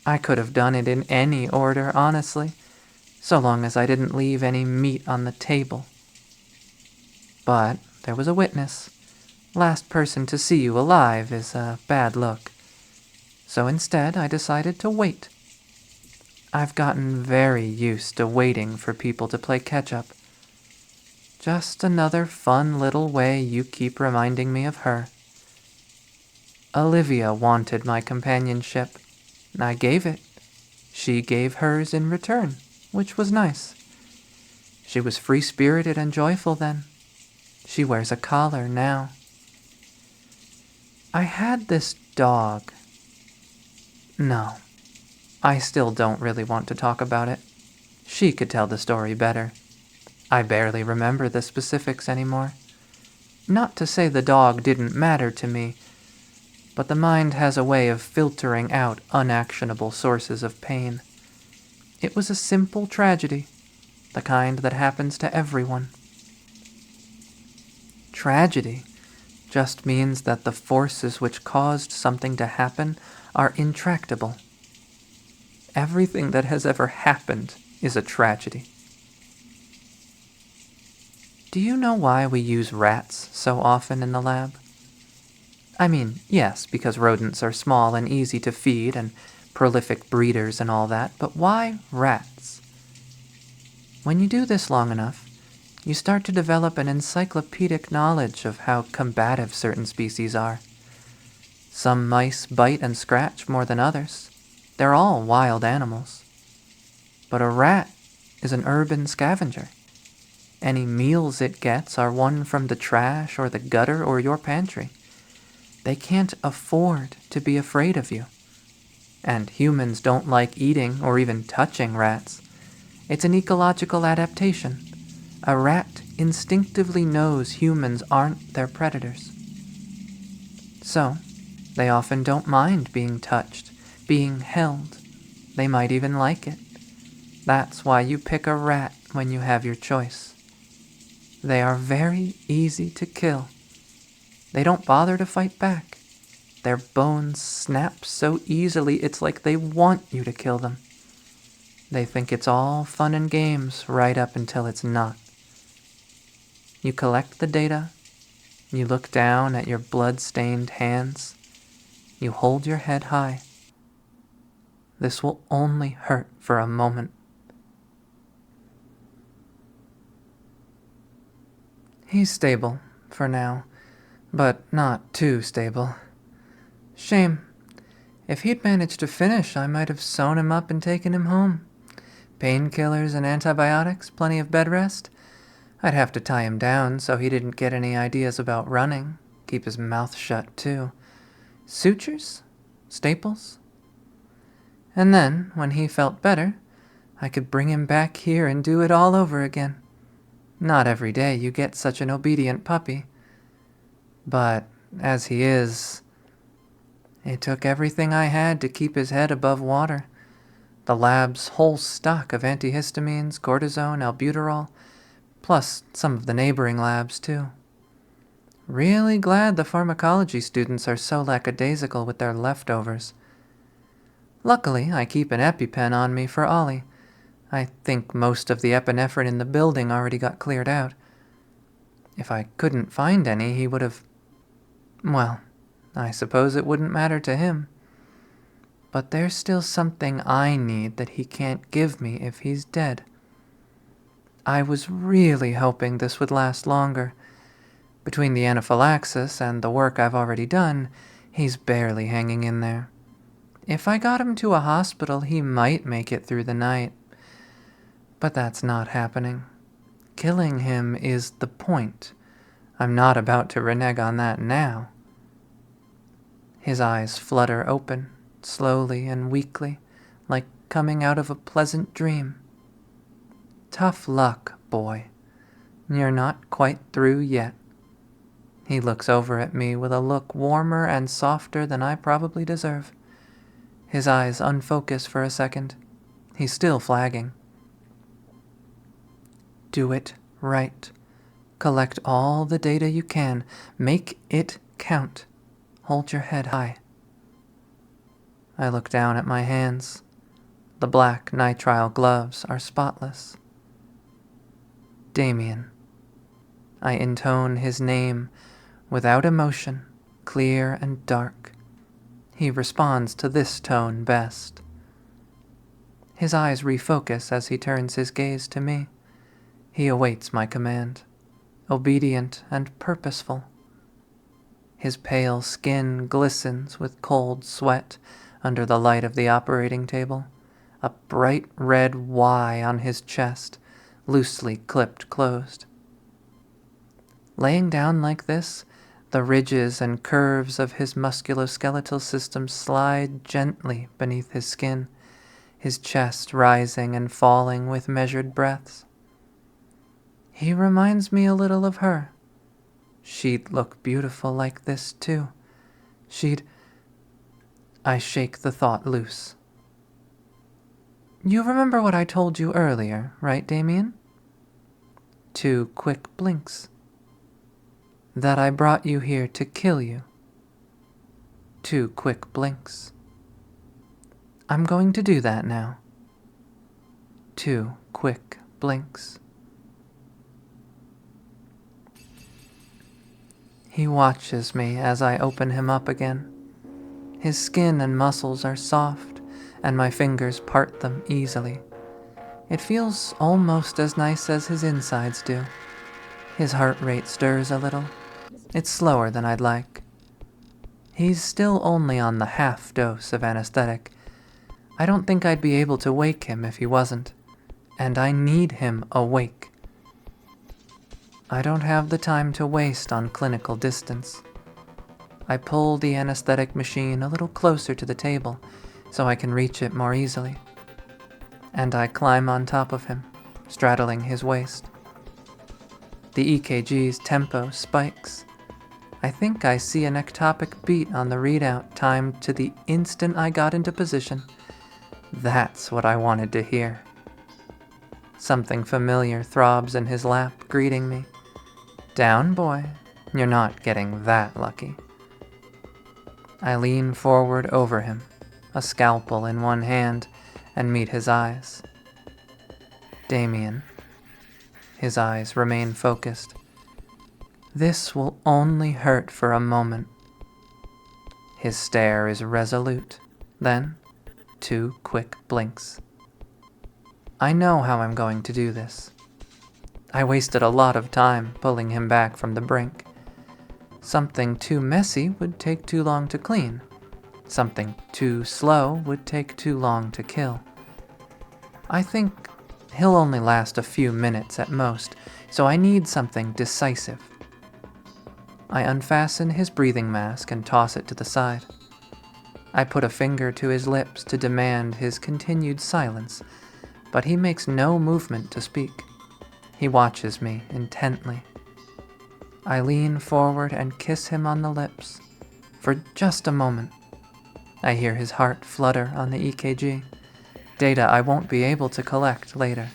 I could have done it in any order, honestly, so long as I didn't leave any meat on the table. But there was a witness. Last person to see you alive is a bad look. So instead, I decided to wait. I've gotten very used to waiting for people to play catch-up. Just another fun little way you keep reminding me of her. Olivia wanted my companionship. I gave it. She gave hers in return, which was nice. She was free-spirited and joyful then. She wears a collar now. I had this dog. No, I still don't really want to talk about it. She could tell the story better. I barely remember the specifics anymore. Not to say the dog didn't matter to me, but the mind has a way of filtering out unactionable sources of pain. It was a simple tragedy, the kind that happens to everyone. Tragedy just means that the forces which caused something to happen are intractable. Everything that has ever happened is a tragedy. Do you know why we use rats so often in the lab? I mean, yes, because rodents are small and easy to feed and prolific breeders and all that, but why rats? When you do this long enough, you start to develop an encyclopedic knowledge of how combative certain species are. Some mice bite and scratch more than others. They're all wild animals. But a rat is an urban scavenger. Any meals it gets are won from the trash or the gutter or your pantry. They can't afford to be afraid of you. And humans don't like eating or even touching rats. It's an ecological adaptation. A rat instinctively knows humans aren't their predators. So, they often don't mind being touched, being held. They might even like it. That's why you pick a rat when you have your choice. They are very easy to kill. They don't bother to fight back. Their bones snap so easily it's like they want you to kill them. They think it's all fun and games right up until it's not. You collect the data. You look down at your blood-stained hands. You hold your head high. This will only hurt for a moment. He's stable, for now, but not too stable. Shame. If he'd managed to finish, I might have sewn him up and taken him home. Painkillers and antibiotics, plenty of bed rest. I'd have to tie him down so he didn't get any ideas about running. Keep his mouth shut, too. Sutures? Staples? And then, when he felt better, I could bring him back here and do it all over again. Not every day you get such an obedient puppy. But, as he is, it took everything I had to keep his head above water. The lab's whole stock of antihistamines, cortisone, albuterol, plus some of the neighboring labs, too. Really glad the pharmacology students are so lackadaisical with their leftovers. Luckily, I keep an EpiPen on me for Ollie. I think most of the epinephrine in the building already got cleared out. If I couldn't find any, he would have... Well, I suppose it wouldn't matter to him. But there's still something I need that he can't give me if he's dead. I was really hoping this would last longer. Between the anaphylaxis and the work I've already done, he's barely hanging in there. If I got him to a hospital, he might make it through the night. But that's not happening. Killing him is the point. I'm not about to renege on that now. His eyes flutter open, slowly and weakly, like coming out of a pleasant dream. Tough luck, boy. You're not quite through yet. He looks over at me with a look warmer and softer than I probably deserve. His eyes unfocus for a second. He's still flagging. Do it right. Collect all the data you can. Make it count. Hold your head high. I look down at my hands. The black nitrile gloves are spotless. Damien. I intone his name without emotion, clear and dark. He responds to this tone best. His eyes refocus as he turns his gaze to me. He awaits my command, obedient and purposeful. His pale skin glistens with cold sweat under the light of the operating table, a bright red Y on his chest, loosely clipped closed. Laying down like this, the ridges and curves of his musculoskeletal system slide gently beneath his skin, his chest rising and falling with measured breaths. He reminds me a little of her. She'd look beautiful like this too. I shake the thought loose. You remember what I told you earlier, right, Damien? 2 quick blinks. That I brought you here to kill you. 2 quick blinks. I'm going to do that now. 2 quick blinks. He watches me as I open him up again. His skin and muscles are soft, and my fingers part them easily. It feels almost as nice as his insides do. His heart rate stirs a little. It's slower than I'd like. He's still only on the half dose of anesthetic. I don't think I'd be able to wake him if he wasn't, and I need him awake. I don't have the time to waste on clinical distance. I pull the anesthetic machine a little closer to the table so I can reach it more easily, and I climb on top of him, straddling his waist. The EKG's tempo spikes. I think I see an ectopic beat on the readout timed to the instant I got into position. That's what I wanted to hear. Something familiar throbs in his lap, greeting me. Down, boy. You're not getting that lucky. I lean forward over him, a scalpel in one hand, and meet his eyes. Damien. His eyes remain focused. This will only hurt for a moment. His stare is resolute, then 2 quick blinks. I know how I'm going to do this. I wasted a lot of time pulling him back from the brink. Something too messy would take too long to clean. Something too slow would take too long to kill. I think he'll only last a few minutes at most, so I need something decisive. I unfasten his breathing mask and toss it to the side. I put a finger to his lips to demand his continued silence, but he makes no movement to speak. He watches me intently. I lean forward and kiss him on the lips. For just a moment, I hear his heart flutter on the EKG, data I won't be able to collect later.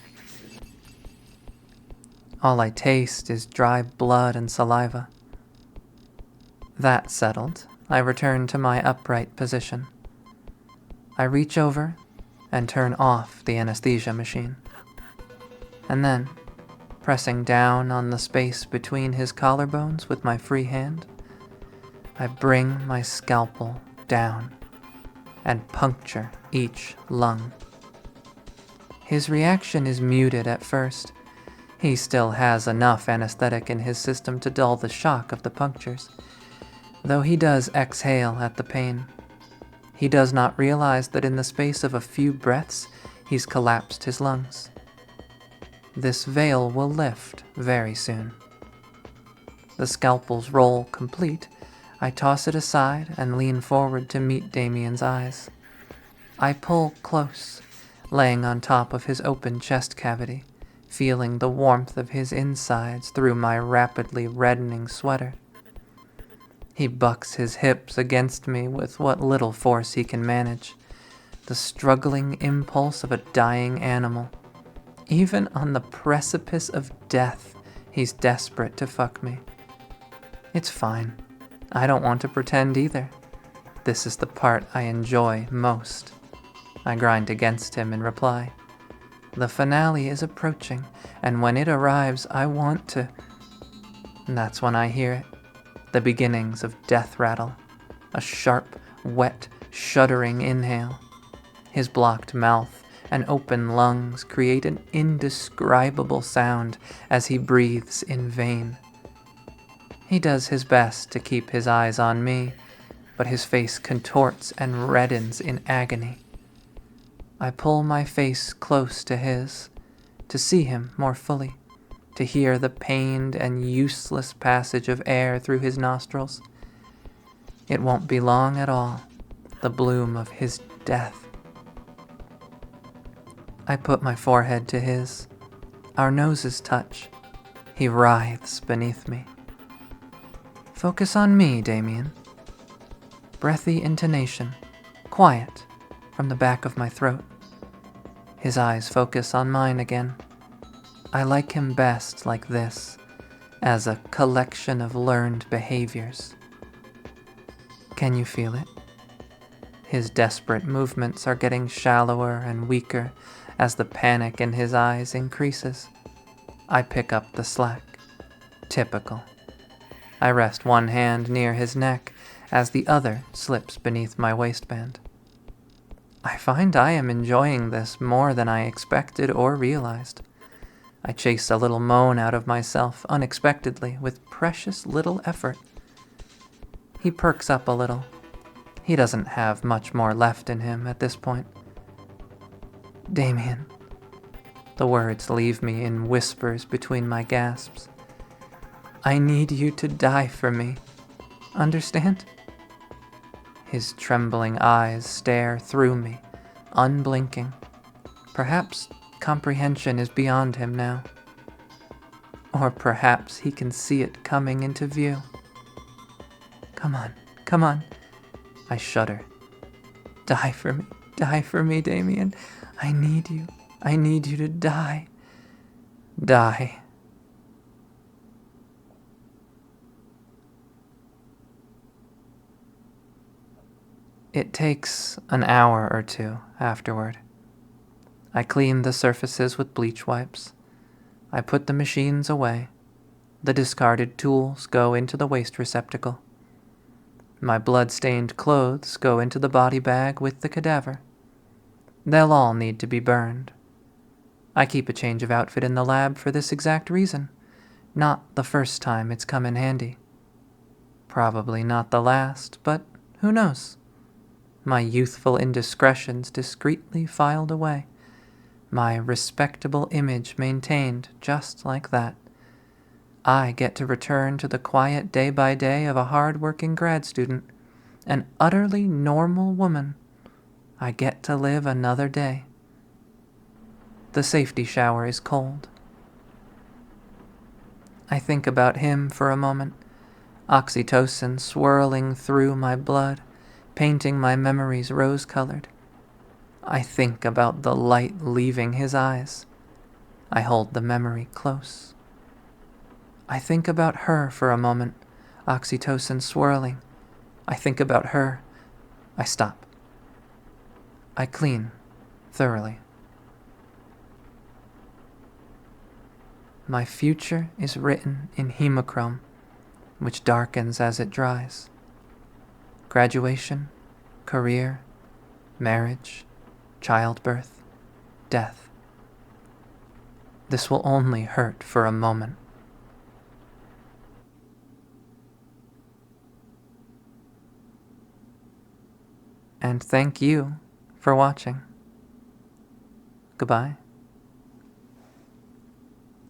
All I taste is dry blood and saliva. That settled, I return to my upright position. I reach over and turn off the anesthesia machine. And then, pressing down on the space between his collarbones with my free hand, I bring my scalpel down and puncture each lung. His reaction is muted at first. He still has enough anesthetic in his system to dull the shock of the punctures, though he does exhale at the pain. He does not realize that in the space of a few breaths, he's collapsed his lungs. This veil will lift very soon. The scalpel's roll complete, I toss it aside and lean forward to meet Damien's eyes. I pull close, laying on top of his open chest cavity, feeling the warmth of his insides through my rapidly reddening sweater. He bucks his hips against me with what little force he can manage, the struggling impulse of a dying animal. Even on the precipice of death, he's desperate to fuck me. It's fine. I don't want to pretend either. This is the part I enjoy most. I grind against him in reply. The finale is approaching, and when it arrives, I want to... And that's when I hear it. The beginnings of death rattle. A sharp, wet, shuddering inhale. His blocked mouth and open lungs create an indescribable sound as he breathes in vain. He does his best to keep his eyes on me, but his face contorts and reddens in agony. I pull my face close to his, to see him more fully, to hear the pained and useless passage of air through his nostrils. It won't be long at all, the bloom of his death. I put my forehead to his. Our noses touch. He writhes beneath me. Focus on me, Damien. Breathy intonation, quiet, from the back of my throat. His eyes focus on mine again. I like him best like this, as a collection of learned behaviors. Can you feel it? His desperate movements are getting shallower and weaker as the panic in his eyes increases. I pick up the slack. Typical. I rest one hand near his neck as the other slips beneath my waistband. I find I am enjoying this more than I expected or realized. I chase a little moan out of myself unexpectedly with precious little effort. He perks up a little. He doesn't have much more left in him at this point. Damien. The words leave me in whispers between my gasps. I need you to die for me. Understand? His trembling eyes stare through me, unblinking. Perhaps comprehension is beyond him now. Or perhaps he can see it coming into view. Come on, come on. I shudder. Die for me, Damien. I need you to die. Die. It takes an hour or two afterward. I clean the surfaces with bleach wipes. I put the machines away. The discarded tools go into the waste receptacle. My blood-stained clothes go into the body bag with the cadaver. They'll all need to be burned. I keep a change of outfit in the lab for this exact reason. Not the first time it's come in handy. Probably not the last, but who knows? My youthful indiscretions discreetly filed away. My respectable image maintained just like that. I get to return to the quiet day-by-day of a hard-working grad student, an utterly normal woman. I get to live another day. The safety shower is cold. I think about him for a moment, oxytocin swirling through my blood, painting my memories rose-colored. I think about the light leaving his eyes. I hold the memory close. I think about her for a moment, oxytocin swirling. I think about her. I stop. I clean thoroughly. My future is written in hemochrome, which darkens as it dries. Graduation, career, marriage, childbirth, death. This will only hurt for a moment. And thank you for watching. Goodbye.